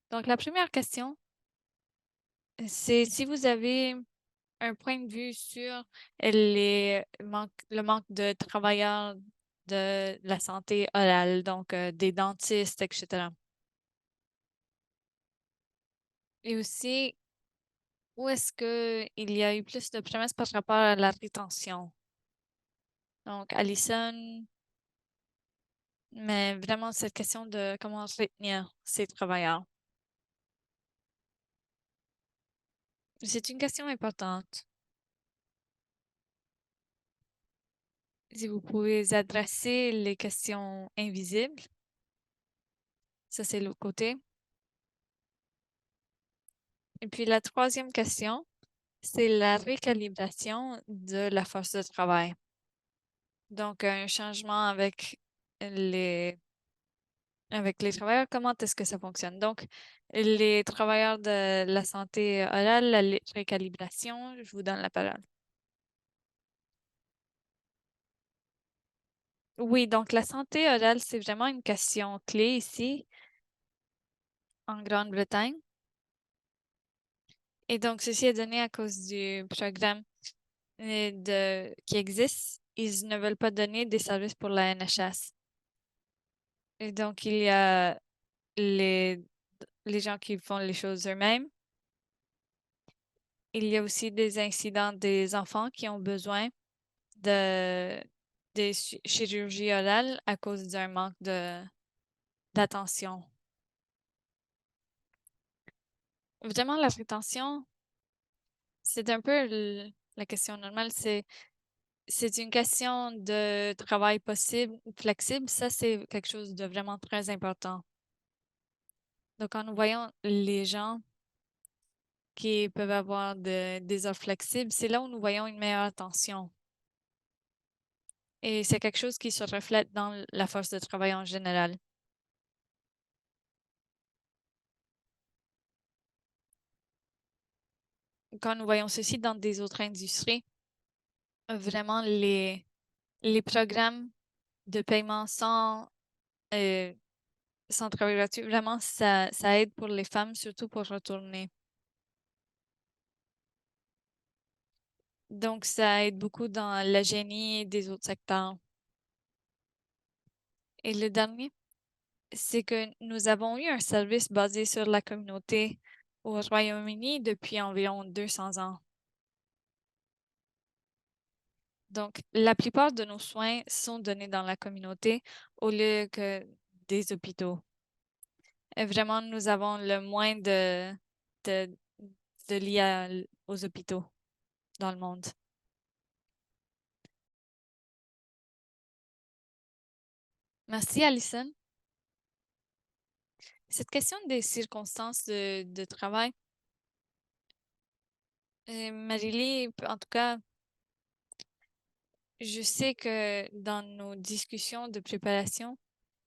Donc, la première question, c'est si vous avez un point de vue sur le manque de travailleurs de la santé orale, donc des dentistes, etc. Et aussi, où est-ce qu'il y a eu plus de promesses par rapport à la rétention? Donc, Alison, mais vraiment cette question de comment retenir ces travailleurs. C'est une question importante. Si vous pouvez adresser les questions invisibles, ça c'est l'autre côté. Et puis la troisième question, c'est la récalibration de la force de travail. Donc, un changement les, avec les travailleurs, comment est-ce que ça fonctionne? Donc, les travailleurs de la santé orale, la récalibration, je vous donne la parole. Oui, donc la santé orale, c'est vraiment une question clé ici en Grande-Bretagne. Et donc, ceci est donné à cause du programme qui existe. Ils ne veulent pas donner des services pour la NHS. Et donc, il y a les, les gens qui font les choses eux-mêmes. Il y a aussi des incidents des enfants qui ont besoin de des chirurgies orales à cause d'un manque d'attention. Vraiment, la rétention, c'est un peu la question normale. C'est une question de travail possible ou flexible. Ça, c'est quelque chose de vraiment très important. Donc, en nous voyant les gens qui peuvent avoir des offres flexibles, c'est là où nous voyons une meilleure attention. Et c'est quelque chose qui se reflète dans la force de travail en général. Quand nous voyons ceci dans des autres industries, vraiment les programmes de paiement euh, sans travail gratuit, vraiment, ça aide pour les femmes, surtout pour retourner. Donc, ça aide beaucoup dans la génie et des autres secteurs. Et le dernier, c'est que nous avons eu un service basé sur la communauté au Royaume-Uni depuis environ 200 ans. Donc, la plupart de nos soins sont donnés dans la communauté au lieu que des hôpitaux. Et vraiment, nous avons le moins de, de liés aux hôpitaux dans le monde. Merci, Alison. Cette question des circonstances de travail, Marie-Lie, en tout cas, je sais que dans nos discussions de préparation,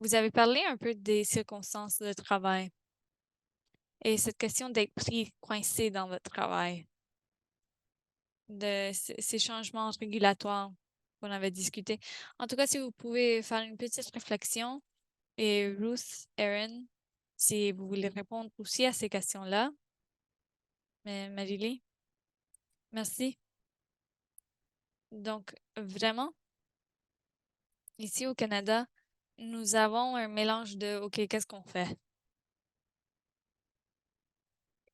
vous avez parlé un peu des circonstances de travail et cette question d'être pris coincé dans votre travail, de ces changements régulatoires qu'on avait discuté. En tout cas, si vous pouvez faire une petite réflexion et Ruth, Erin, si vous voulez répondre aussi à ces questions-là, mais Marie-Lie, merci. Donc, vraiment, ici au Canada, nous avons un mélange de OK, qu'est-ce qu'on fait?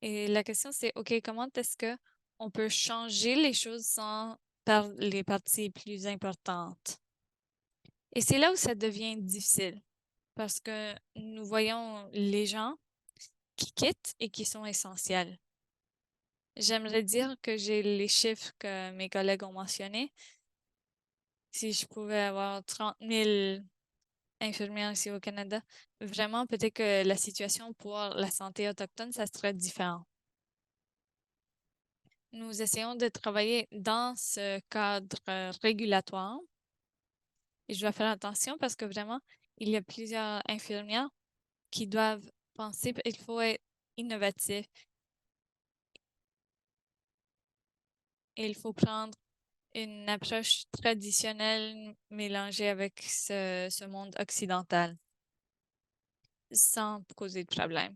Et la question, c'est OK, comment est-ce que on peut changer les choses sans perdre les parties plus importantes? Et c'est là où ça devient difficile parce que nous voyons les gens qui quittent et qui sont essentiels. J'aimerais dire que j'ai les chiffres que mes collègues ont mentionnés. Si je pouvais avoir 30 000 infirmières ici au Canada, vraiment, peut-être que la situation pour la santé autochtone, ça serait différent. Nous essayons de travailler dans ce cadre régulatoire et je dois faire attention parce que vraiment, il y a plusieurs infirmières qui doivent penser, il faut être innovatif et il faut prendre une approche traditionnelle mélangée avec ce monde occidental sans causer de problème.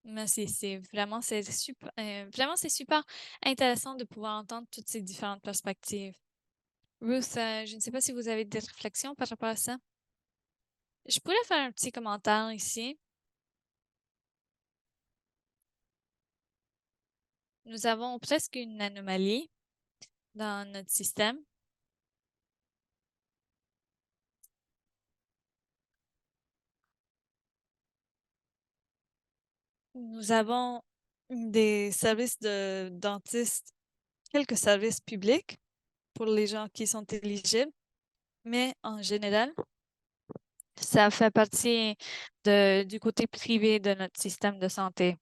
Mais c'est super intéressant de pouvoir entendre toutes ces différentes perspectives. Ruth, je ne sais pas si vous avez des réflexions par rapport à ça. Je pourrais faire un petit commentaire ici. Nous avons presque une anomalie dans notre système. Nous avons des services de dentistes, quelques services publics pour les gens qui sont éligibles, mais en général, ça fait partie du côté privé de notre système de santé.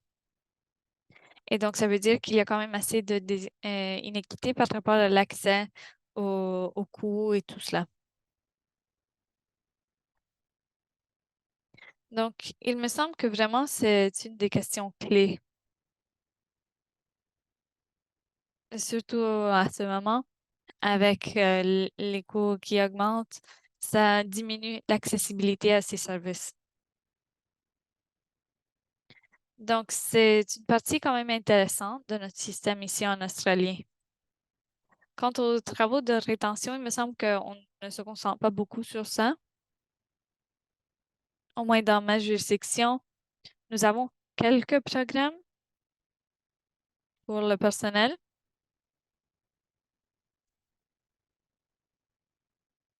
Et donc, ça veut dire qu'il y a quand même assez de inéquité par rapport à l'accès aux coûts et tout cela. Donc, il me semble que vraiment, c'est une des questions clés, surtout à ce moment, avec les coûts qui augmentent, ça diminue l'accessibilité à ces services. Donc, c'est une partie quand même intéressante de notre système ici en Australie. Quant aux travaux de rétention, il me semble qu'on ne se concentre pas beaucoup sur ça. Au moins dans ma juridiction, nous avons quelques programmes pour le personnel,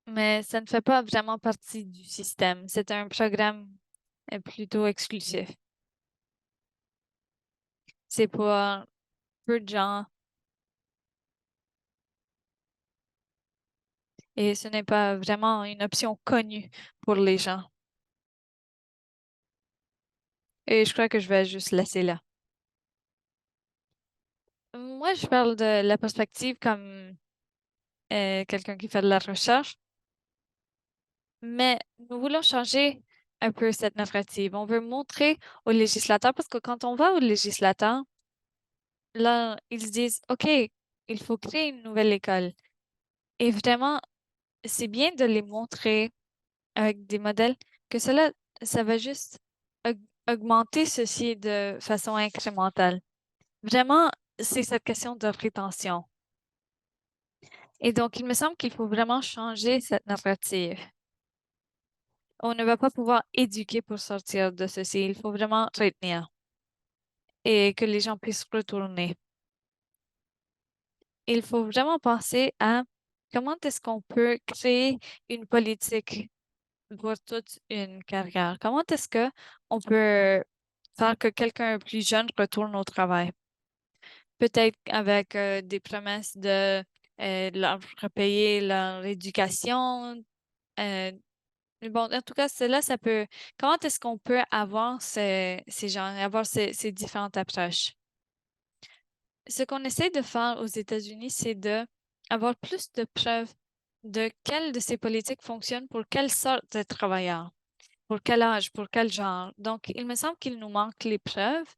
mais ça ne fait pas vraiment partie du système. C'est un programme plutôt exclusif. C'est pour peu de gens et ce n'est pas vraiment une option connue pour les gens. Et je crois que je vais juste laisser là. Moi, je parle de la perspective comme quelqu'un qui fait de la recherche, mais nous voulons changer un peu cette narrative. On veut montrer aux législateurs, parce que quand on va aux législateurs, là, ils se disent, OK, il faut créer une nouvelle école. Et vraiment, c'est bien de les montrer avec des modèles que cela, ça va juste augmenter ceci de façon incrémentale. Vraiment, c'est cette question de rétention. Et donc, il me semble qu'il faut vraiment changer cette narrative. On ne va pas pouvoir éduquer pour sortir de ceci. Il faut vraiment retenir et que les gens puissent retourner. Il faut vraiment penser à comment est-ce qu'on peut créer une politique pour toute une carrière. Comment est-ce que on peut faire que quelqu'un plus jeune retourne au travail? Peut-être avec des promesses de leur repayer leur éducation. euh, Bon, en tout cas, cela, ça peut. Comment est-ce qu'on peut avoir ces gens, avoir ces différentes approches? Ce qu'on essaie de faire aux États-Unis, c'est de avoir plus de preuves de quelle de ces politiques fonctionne pour quelle sorte de travailleurs, pour quel âge, pour quel genre. Donc, il me semble qu'il nous manque les preuves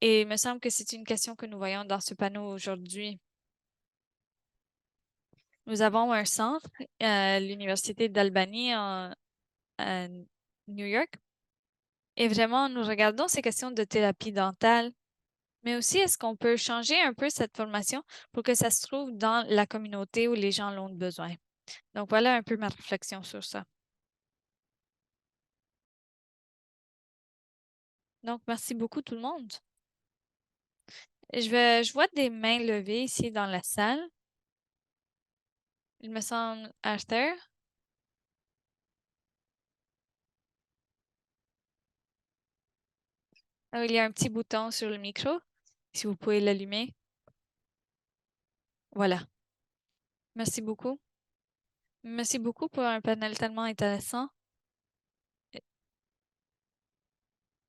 et il me semble que c'est une question que nous voyons dans ce panneau aujourd'hui. Nous avons un centre à l'Université d'Albany à New York. Et vraiment, nous regardons ces questions de thérapie dentale, mais aussi est-ce qu'on peut changer un peu cette formation pour que ça se trouve dans la communauté où les gens l'ont besoin. Donc voilà un peu ma réflexion sur ça. Donc merci beaucoup tout le monde. Je vois des mains levées ici dans la salle. Il me semble Arthur. Il y a un petit bouton sur le micro, si vous pouvez l'allumer. Voilà. Merci beaucoup. Merci beaucoup pour un panel tellement intéressant.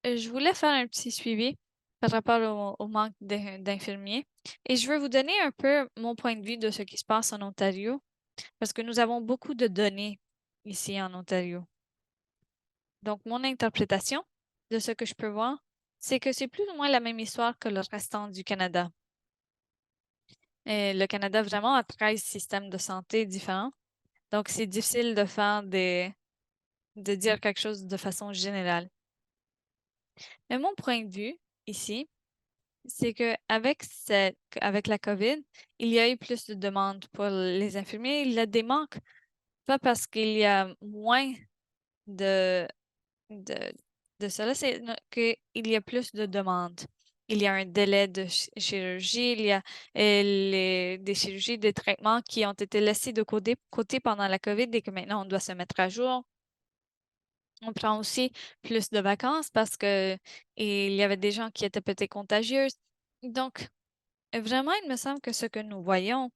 Je voulais faire un petit suivi par rapport au manque d'infirmiers et je veux vous donner un peu mon point de vue de ce qui se passe en Ontario parce que nous avons beaucoup de données ici en Ontario. Donc, mon interprétation de ce que je peux voir, c'est que c'est plus ou moins la même histoire que le restant du Canada. Et le Canada vraiment a 13 systèmes de santé différents. Donc, c'est difficile de de dire quelque chose de façon générale. Mais mon point de vue ici, c'est que avec la COVID, il y a eu plus de demandes pour les infirmiers. Il y a des manques, pas parce qu'il y a moins de, de, de cela, c'est qu'il y a plus de demandes. Il y a un délai de chirurgie, il y a des chirurgies, des traitements qui ont été laissés de côté pendant la COVID et que maintenant on doit se mettre à jour. On prend aussi plus de vacances parce que il y avait des gens qui étaient peut-être contagieux. Donc, vraiment, il me semble que ce que nous voyons,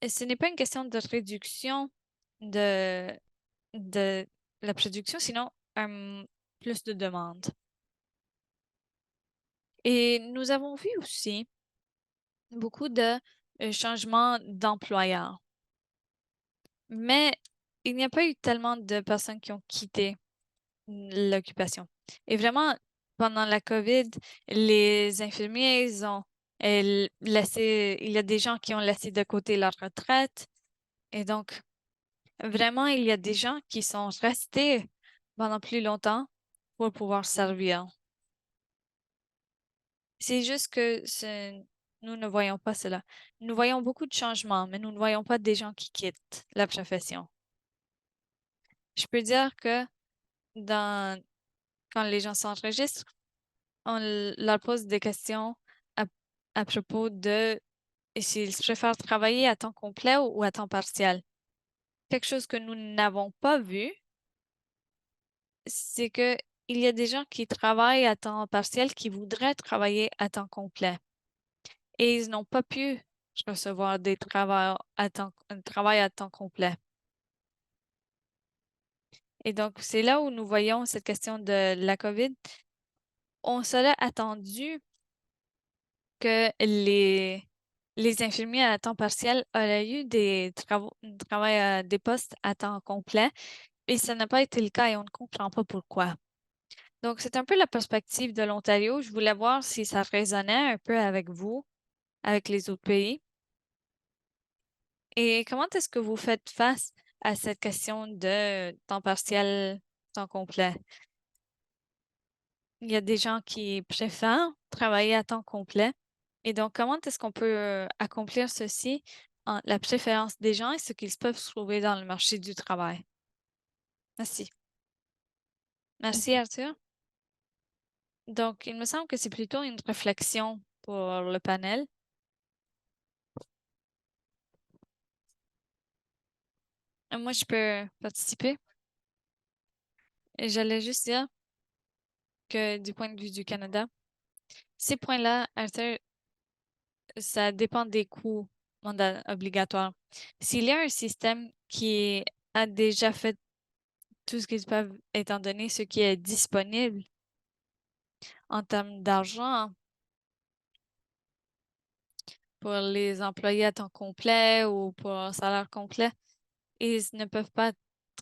ce n'est pas une question de réduction de, de la production, sinon plus de demande. Et nous avons vu aussi beaucoup de changements d'employeurs. Mais il n'y a pas eu tellement de personnes qui ont quitté l'occupation. Et vraiment, pendant la COVID, les infirmiers, ils ont laissé, il y a des gens qui ont laissé de côté leur retraite. Et donc, vraiment, il y a des gens qui sont restés pendant plus longtemps pour pouvoir servir. C'est juste que nous ne voyons pas cela. Nous voyons beaucoup de changements, mais nous ne voyons pas des gens qui quittent la profession. Je peux dire que quand les gens s'enregistrent, on leur pose des questions à, à propos de s'ils préfèrent travailler à temps complet ou à temps partiel. Quelque chose que nous n'avons pas vu, c'est que il y a des gens qui travaillent à temps partiel qui voudraient travailler à temps complet et ils n'ont pas pu recevoir des travaux un travail à temps complet. Et donc, c'est là où nous voyons cette question de la COVID. On serait attendu que les infirmiers à temps partiel auraient eu des des postes à temps complet et ça n'a pas été le cas et on ne comprend pas pourquoi. Donc, c'est un peu la perspective de l'Ontario. Je voulais voir si ça résonnait un peu avec vous, avec les autres pays. Et comment est-ce que vous faites face à cette question de temps partiel, temps complet? Il y a des gens qui préfèrent travailler à temps complet. Et donc, comment est-ce qu'on peut accomplir ceci en la préférence des gens et ce qu'ils peuvent trouver dans le marché du travail? Merci. Merci, Arthur. Donc, il me semble que c'est plutôt une réflexion pour le panel. Moi, je peux participer. Et j'allais juste dire que du point de vue du Canada, ces points-là, Arthur, ça dépend des coûts obligatoires. S'il y a un système qui a déjà fait tout ce qu'ils peuvent, étant donné ce qui est disponible en termes d'argent pour les employés à temps complet ou pour un salaire complet, ils ne peuvent pas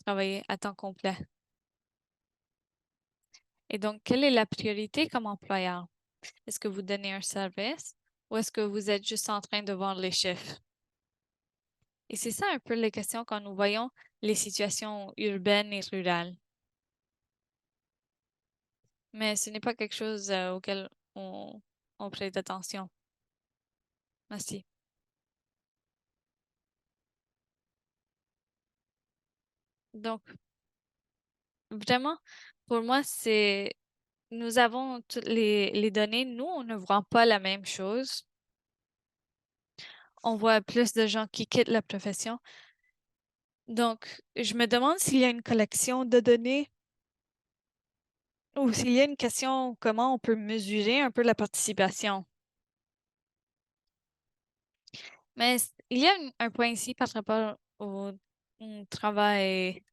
travailler à temps complet. Et donc, quelle est la priorité comme employeur? Est-ce que vous donnez un service ou est-ce que vous êtes juste en train de vendre les chiffres? Et c'est ça un peu les questions quand nous voyons les situations urbaines et rurales. Mais ce n'est pas quelque chose auquel on prête attention. Merci. Donc, vraiment, pour moi, nous avons toutes les données. Nous, on ne voit pas la même chose. On voit plus de gens qui quittent la profession. Donc, je me demande s'il y a une collection de données ou s'il y a une question comment on peut mesurer un peu la participation. Mais il y a un point ici par rapport au travail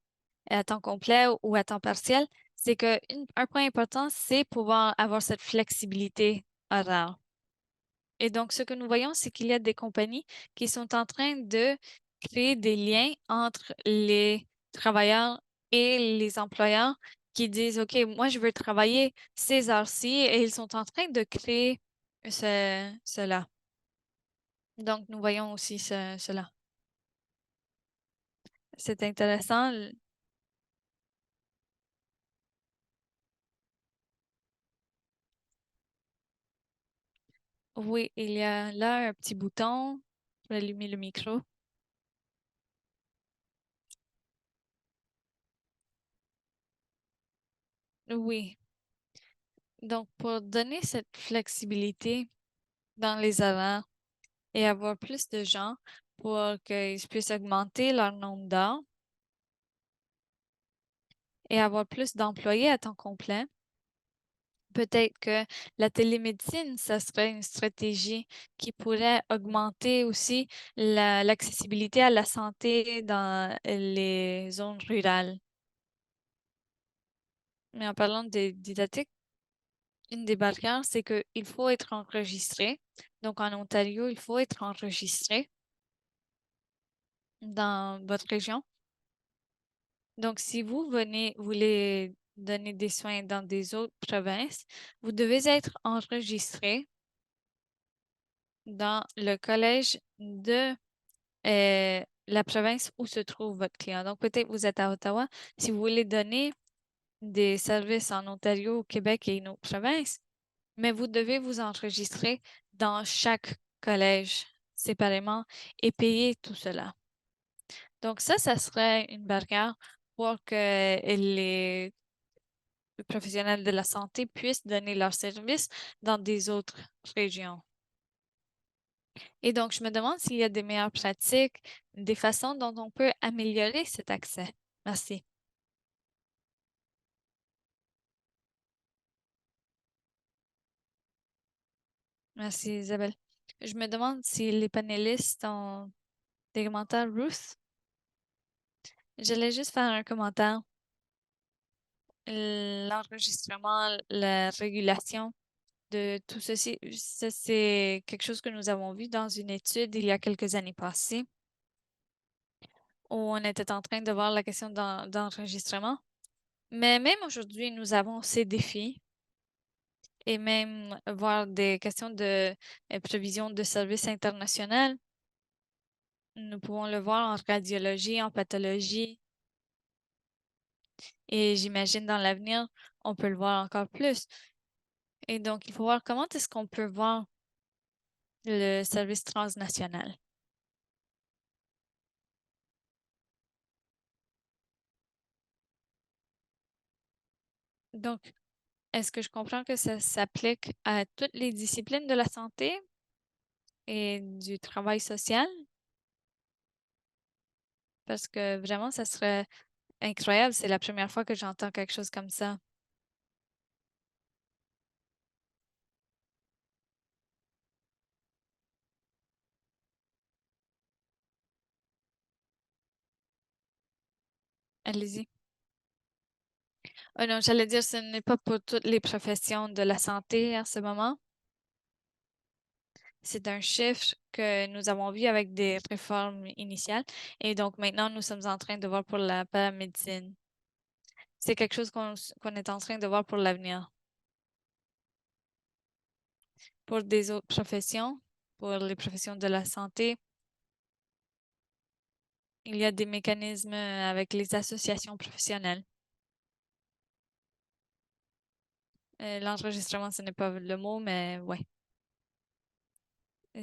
à temps complet ou à temps partiel, c'est que un point important, c'est pouvoir avoir cette flexibilité horaire. Et donc, ce que nous voyons, c'est qu'il y a des compagnies qui sont en train de créer des liens entre les travailleurs et les employeurs qui disent, OK, moi, je veux travailler ces heures-ci et ils sont en train de créer cela. Donc, nous voyons aussi cela. C'est intéressant. Oui, il y a là un petit bouton. Je vais allumer le micro. Oui. Donc, pour donner cette flexibilité dans les horaires et avoir plus de gens pour qu'ils puissent augmenter leur nombre d'heures et avoir plus d'employés à temps complet, peut-être que la télémédecine, ça serait une stratégie qui pourrait augmenter aussi l'accessibilité à la santé dans les zones rurales. Mais en parlant des didactiques, une des barrières, c'est qu'il faut être enregistré. Donc, en Ontario, il faut être enregistré dans votre région. Donc, si vous voulez donner des soins dans des autres provinces, vous devez être enregistré dans le collège de la province où se trouve votre client. Donc, peut-être vous êtes à Ottawa. Si vous voulez donner des services en Ontario, au Québec et une autre province, mais vous devez vous enregistrer dans chaque collège séparément et payer tout cela. Donc, ça serait une barrière pour que les professionnels de la santé puissent donner leurs services dans des autres régions. Et donc, je me demande s'il y a des meilleures pratiques, des façons dont on peut améliorer cet accès. Merci. Merci, Isabelle. Je me demande si les panélistes ont des commentaires. Ruth, j'allais juste faire un commentaire. L'enregistrement, la régulation de tout ceci, ça, c'est quelque chose que nous avons vu dans une étude il y a quelques années passées, où on était en train de voir la question d'enregistrement. Mais même aujourd'hui, nous avons ces défis et même voir des questions de prévision de services internationaux. Nous pouvons le voir en radiologie, en pathologie, et j'imagine dans l'avenir, on peut le voir encore plus. Et donc, il faut voir comment est-ce qu'on peut voir le service transnational. Donc, est-ce que je comprends que ça s'applique à toutes les disciplines de la santé et du travail social? Parce que vraiment, ça serait incroyable. C'est la première fois que j'entends quelque chose comme ça. Allez-y. Non, j'allais dire, ce n'est pas pour toutes les professions de la santé en ce moment. C'est un chiffre que nous avons vu avec des réformes initiales. Et donc maintenant, nous sommes en train de voir pour la paramédecine. C'est quelque chose qu'on est en train de voir pour l'avenir. Pour des autres professions, pour les professions de la santé, il y a des mécanismes avec les associations professionnelles. L'enregistrement, ce n'est pas le mot, mais ouais,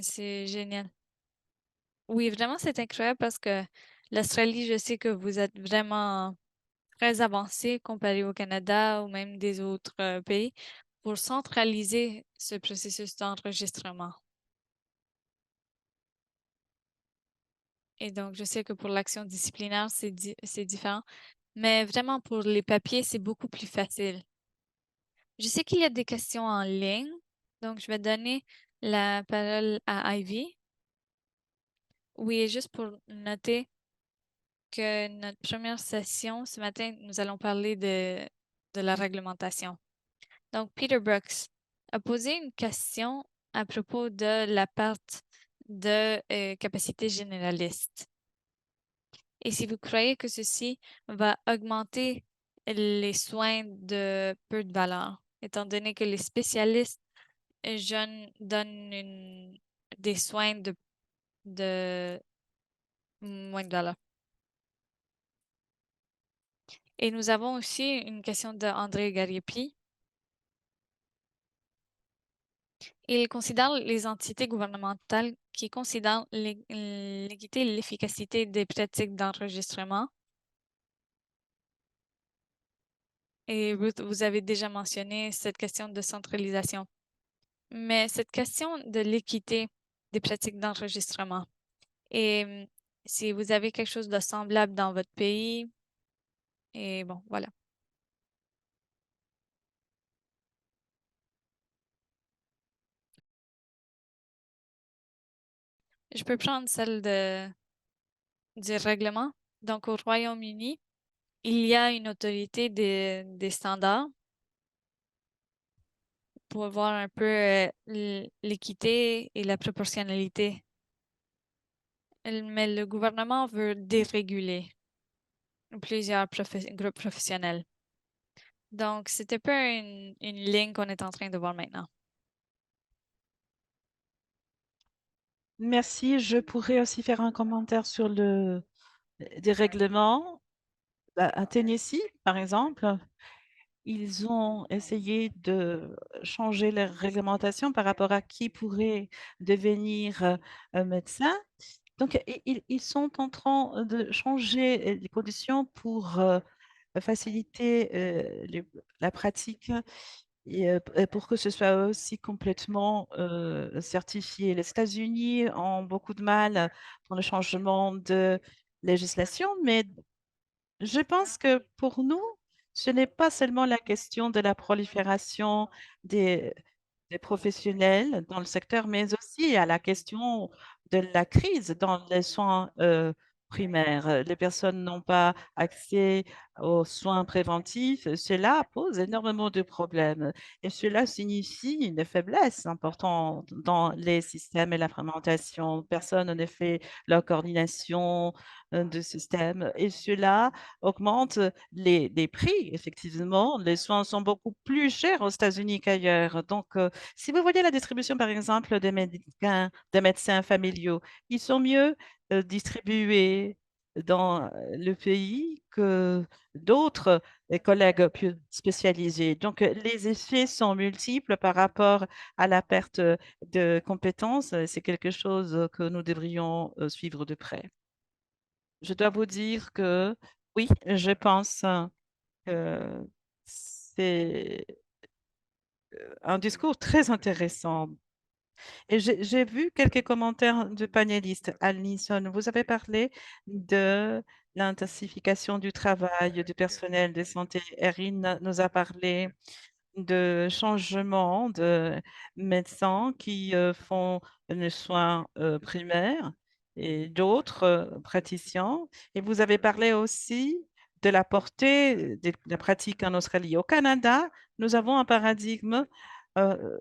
c'est génial. Oui, vraiment, c'est incroyable parce que l'Australie, je sais que vous êtes vraiment très avancé comparé au Canada ou même des autres pays pour centraliser ce processus d'enregistrement. Et donc, je sais que pour l'action disciplinaire, c'est différent, mais vraiment pour les papiers, c'est beaucoup plus facile. Je sais qu'il y a des questions en ligne, donc je vais donner la parole à Ivy. Oui, juste pour noter que notre première session ce matin, nous allons parler de la réglementation. Donc, Peter Brooks a posé une question à propos de la perte de capacité généraliste. Et si vous croyez que ceci va augmenter les soins de peu de valeur, étant donné que les spécialistes jeunes donnent des soins de moins de valeur. Et nous avons aussi une question de André Gariepi. Il considère les entités gouvernementales qui considèrent l'équité et l'efficacité des pratiques d'enregistrement. Et Ruth, vous avez déjà mentionné cette question de centralisation. Mais cette question de l'équité des pratiques d'enregistrement, et si vous avez quelque chose de semblable dans votre pays, et bon, voilà. Je peux prendre celle du règlement. Donc, au Royaume-Uni, il y a une autorité des standards pour voir un peu l'équité et la proportionnalité. Mais le gouvernement veut déréguler plusieurs groupes professionnels. Donc, c'est un peu une ligne qu'on est en train de voir maintenant. Merci. Je pourrais aussi faire un commentaire sur le dérèglement. À Tennessee, par exemple, ils ont essayé de changer les réglementations par rapport à qui pourrait devenir un médecin. Donc, ils sont en train de changer les conditions pour faciliter la pratique et pour que ce soit aussi complètement certifié. Les États-Unis ont beaucoup de mal pour le changement de législation, mais je pense que pour nous, ce n'est pas seulement la question de la prolifération des, des professionnels dans le secteur, mais aussi à la question de la crise dans les soins primaires. Les personnes n'ont pas accès aux soins préventifs. Cela pose énormément de problèmes et cela signifie une faiblesse importante dans les systèmes et la fermentation. Personne ne fait leur coordination de système et cela augmente les prix. Effectivement, les soins sont beaucoup plus chers aux États-Unis qu'ailleurs. Donc, si vous voyez la distribution, par exemple, des médecins familiaux, ils sont mieux distribués dans le pays que d'autres collègues plus spécialisés. Donc, les effets sont multiples par rapport à la perte de compétences. C'est quelque chose que nous devrions suivre de près. Je dois vous dire que oui, je pense que c'est un discours très intéressant. Et j'ai vu quelques commentaires de panélistes. Alison, vous avez parlé de l'intensification du travail du personnel de santé. Erin nous a parlé de changements de médecins qui font les soins primaires et d'autres praticiens. Et vous avez parlé aussi de la portée de la pratique en Australie. Au Canada, nous avons un paradigme euh,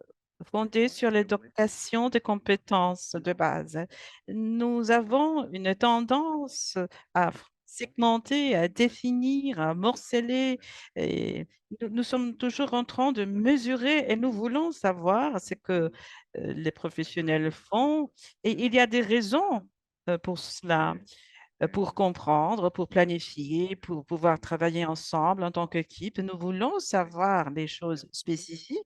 fondé sur l'éducation des compétences de base. Nous avons une tendance à segmenter, à définir, à morceler et nous sommes toujours en train de mesurer et nous voulons savoir ce que les professionnels font. Et il y a des raisons pour cela pour comprendre, pour planifier, pour pouvoir travailler ensemble en tant qu'équipe. Nous voulons savoir les choses spécifiques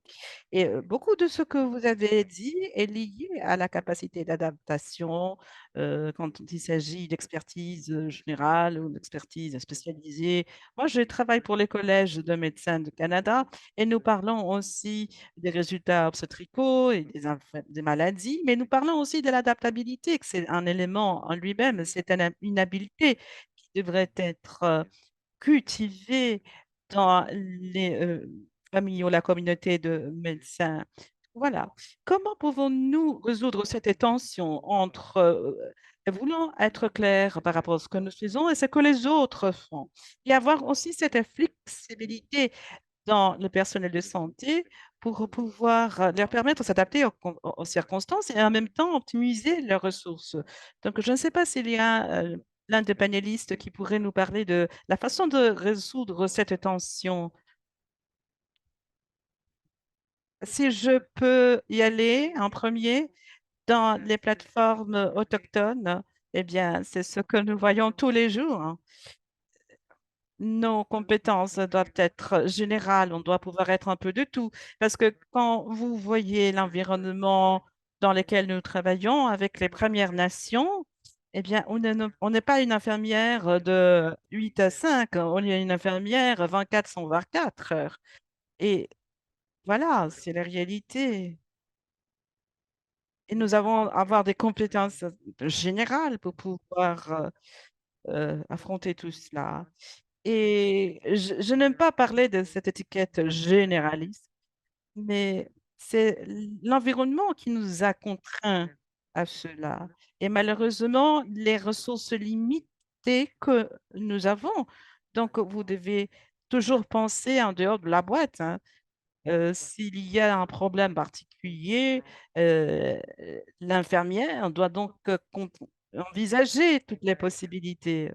et beaucoup de ce que vous avez dit est lié à la capacité d'adaptation quand il s'agit d'expertise générale ou d'expertise spécialisée. Moi, je travaille pour les collèges de médecins du Canada et nous parlons aussi des résultats obstétricaux et des maladies, mais nous parlons aussi de l'adaptabilité, que c'est un élément en lui-même, c'est une habileté qui devrait être cultivée dans les familles ou la communauté de médecins. Voilà. Comment pouvons-nous résoudre cette tension entre voulant être clair par rapport à ce que nous faisons et ce que les autres font, et avoir aussi cette flexibilité dans le personnel de santé pour pouvoir leur permettre de s'adapter aux circonstances et en même temps optimiser leurs ressources. Donc, je ne sais pas s'il y a l'un des panélistes qui pourrait nous parler de la façon de résoudre cette tension. Si je peux y aller en premier, dans les plateformes autochtones, eh bien, c'est ce que nous voyons tous les jours, hein. Nos compétences doivent être générales, on doit pouvoir être un peu de tout. Parce que quand vous voyez l'environnement dans lequel nous travaillons avec les Premières Nations, eh bien, on n'est pas une infirmière de 8 à 5, on est une infirmière 24 sur 24 heures. Et voilà, c'est la réalité. Et nous avons à avoir des compétences générales pour pouvoir affronter tout cela. Et je n'aime pas parler de cette étiquette généraliste, mais c'est l'environnement qui nous a contraints à cela. Et malheureusement, les ressources limitées que nous avons. Donc, vous devez toujours penser en dehors de la boîte, hein. S'il y a un problème particulier, euh, l'infirmière doit donc envisager toutes les possibilités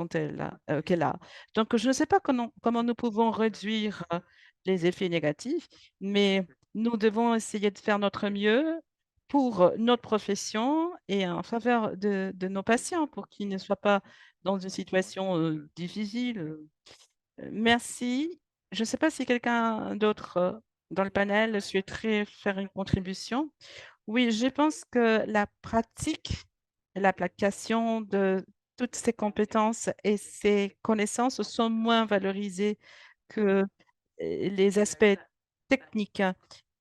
qu'elle a. Donc, je ne sais pas comment nous pouvons réduire les effets négatifs, mais nous devons essayer de faire notre mieux pour notre profession et en faveur de nos patients pour qu'ils ne soient pas dans une situation difficile. Merci. Je ne sais pas si quelqu'un d'autre dans le panel souhaiterait faire une contribution. Oui, je pense que la pratique, l'application de toutes ces compétences et ces connaissances sont moins valorisées que les aspects techniques.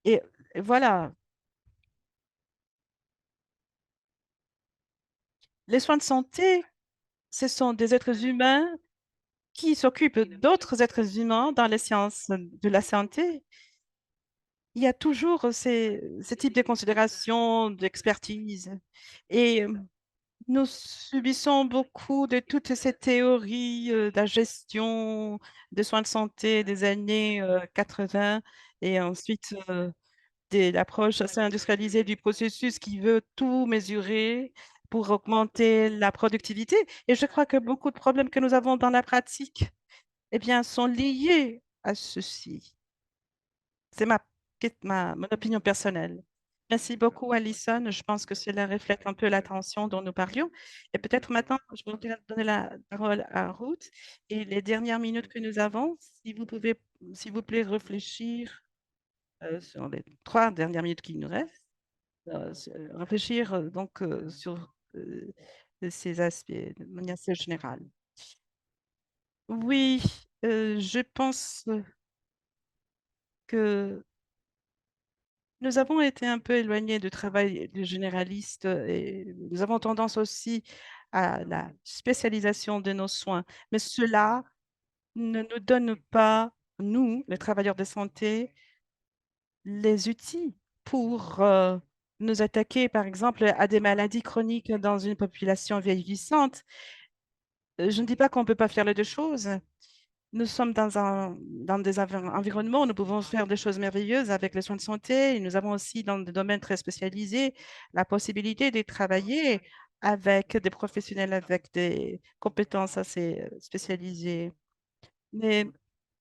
Et voilà, les soins de santé, ce sont des êtres humains qui s'occupent d'autres êtres humains dans les sciences de la santé. Il y a toujours ces types de considérations, d'expertise. Et nous subissons beaucoup de toutes ces théories de la gestion des soins de santé des années 80 et ensuite de l'approche assez industrialisée du processus qui veut tout mesurer pour augmenter la productivité. Et je crois que beaucoup de problèmes que nous avons dans la pratique, eh bien, sont liés à ceci. C'est mon opinion personnelle. Merci beaucoup, Alison. Je pense que cela reflète un peu l'attention dont nous parlions. Et peut-être maintenant, je voudrais donner la parole à Ruth. Et les dernières minutes que nous avons, si vous pouvez, s'il vous plaît, réfléchir sur les 3 dernières minutes qui nous restent, réfléchir sur ces aspects de manière assez générale. Oui, je pense que nous avons été un peu éloignés du travail du généraliste et nous avons tendance aussi à la spécialisation de nos soins. Mais cela ne nous donne pas, nous, les travailleurs de santé, les outils pour nous attaquer, par exemple, à des maladies chroniques dans une population vieillissante. Je ne dis pas qu'on ne peut pas faire les deux choses. Nous sommes dans des environnements où nous pouvons faire des choses merveilleuses avec les soins de santé. Et nous avons aussi, dans des domaines très spécialisés, la possibilité de travailler avec des professionnels avec des compétences assez spécialisées. Mais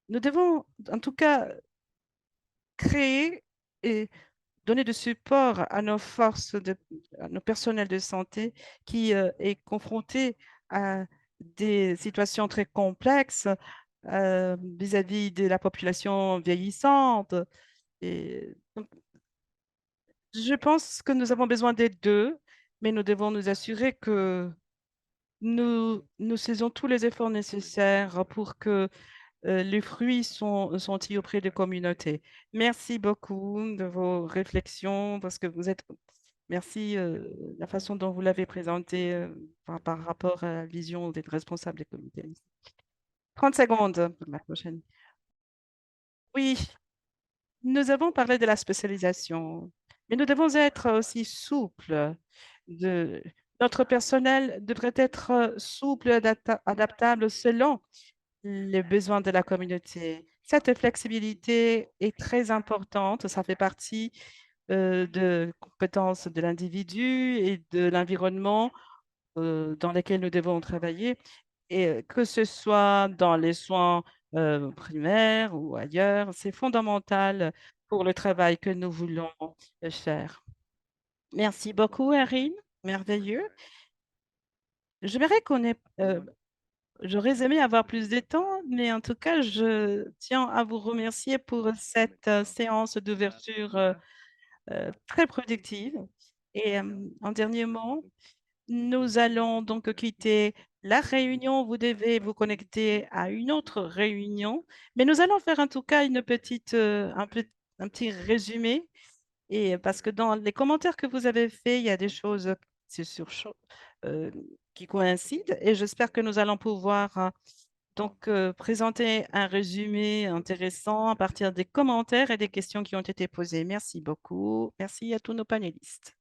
nous devons, en tout cas, créer et donner du support à nos à nos personnels de santé qui est confronté à des situations très complexes vis-à-vis de la population vieillissante. Et donc, je pense que nous avons besoin des deux, mais nous devons nous assurer que nous faisons tous les efforts nécessaires pour que les fruits sont sentis auprès des communautés. Merci beaucoup de vos réflexions parce que vous êtes. Merci la façon dont vous l'avez présenté par rapport à la vision des responsables des comités. 30 secondes pour la prochaine. Oui, nous avons parlé de la spécialisation, mais nous devons être aussi souples. De... Notre personnel devrait être souple et adaptable selon les besoins de la communauté. Cette flexibilité est très importante. Ça fait partie de compétences de l'individu et de l'environnement dans lesquels nous devons travailler, et que ce soit dans les soins primaires ou ailleurs, c'est fondamental pour le travail que nous voulons faire. Merci beaucoup, Erin. Merveilleux. J'aimerais qu'on ait J'aurais aimé avoir plus de temps, mais en tout cas, je tiens à vous remercier pour cette séance d'ouverture très productive. Et en dernier mot, nous allons donc quitter la réunion. Vous devez vous connecter à une autre réunion, mais nous allons faire en tout cas un petit résumé. Et parce que dans les commentaires que vous avez faits, il y a des choses c'est sur, euh, qui coïncident et j'espère que nous allons pouvoir présenter un résumé intéressant à partir des commentaires et des questions qui ont été posées. Merci beaucoup. Merci à tous nos panélistes.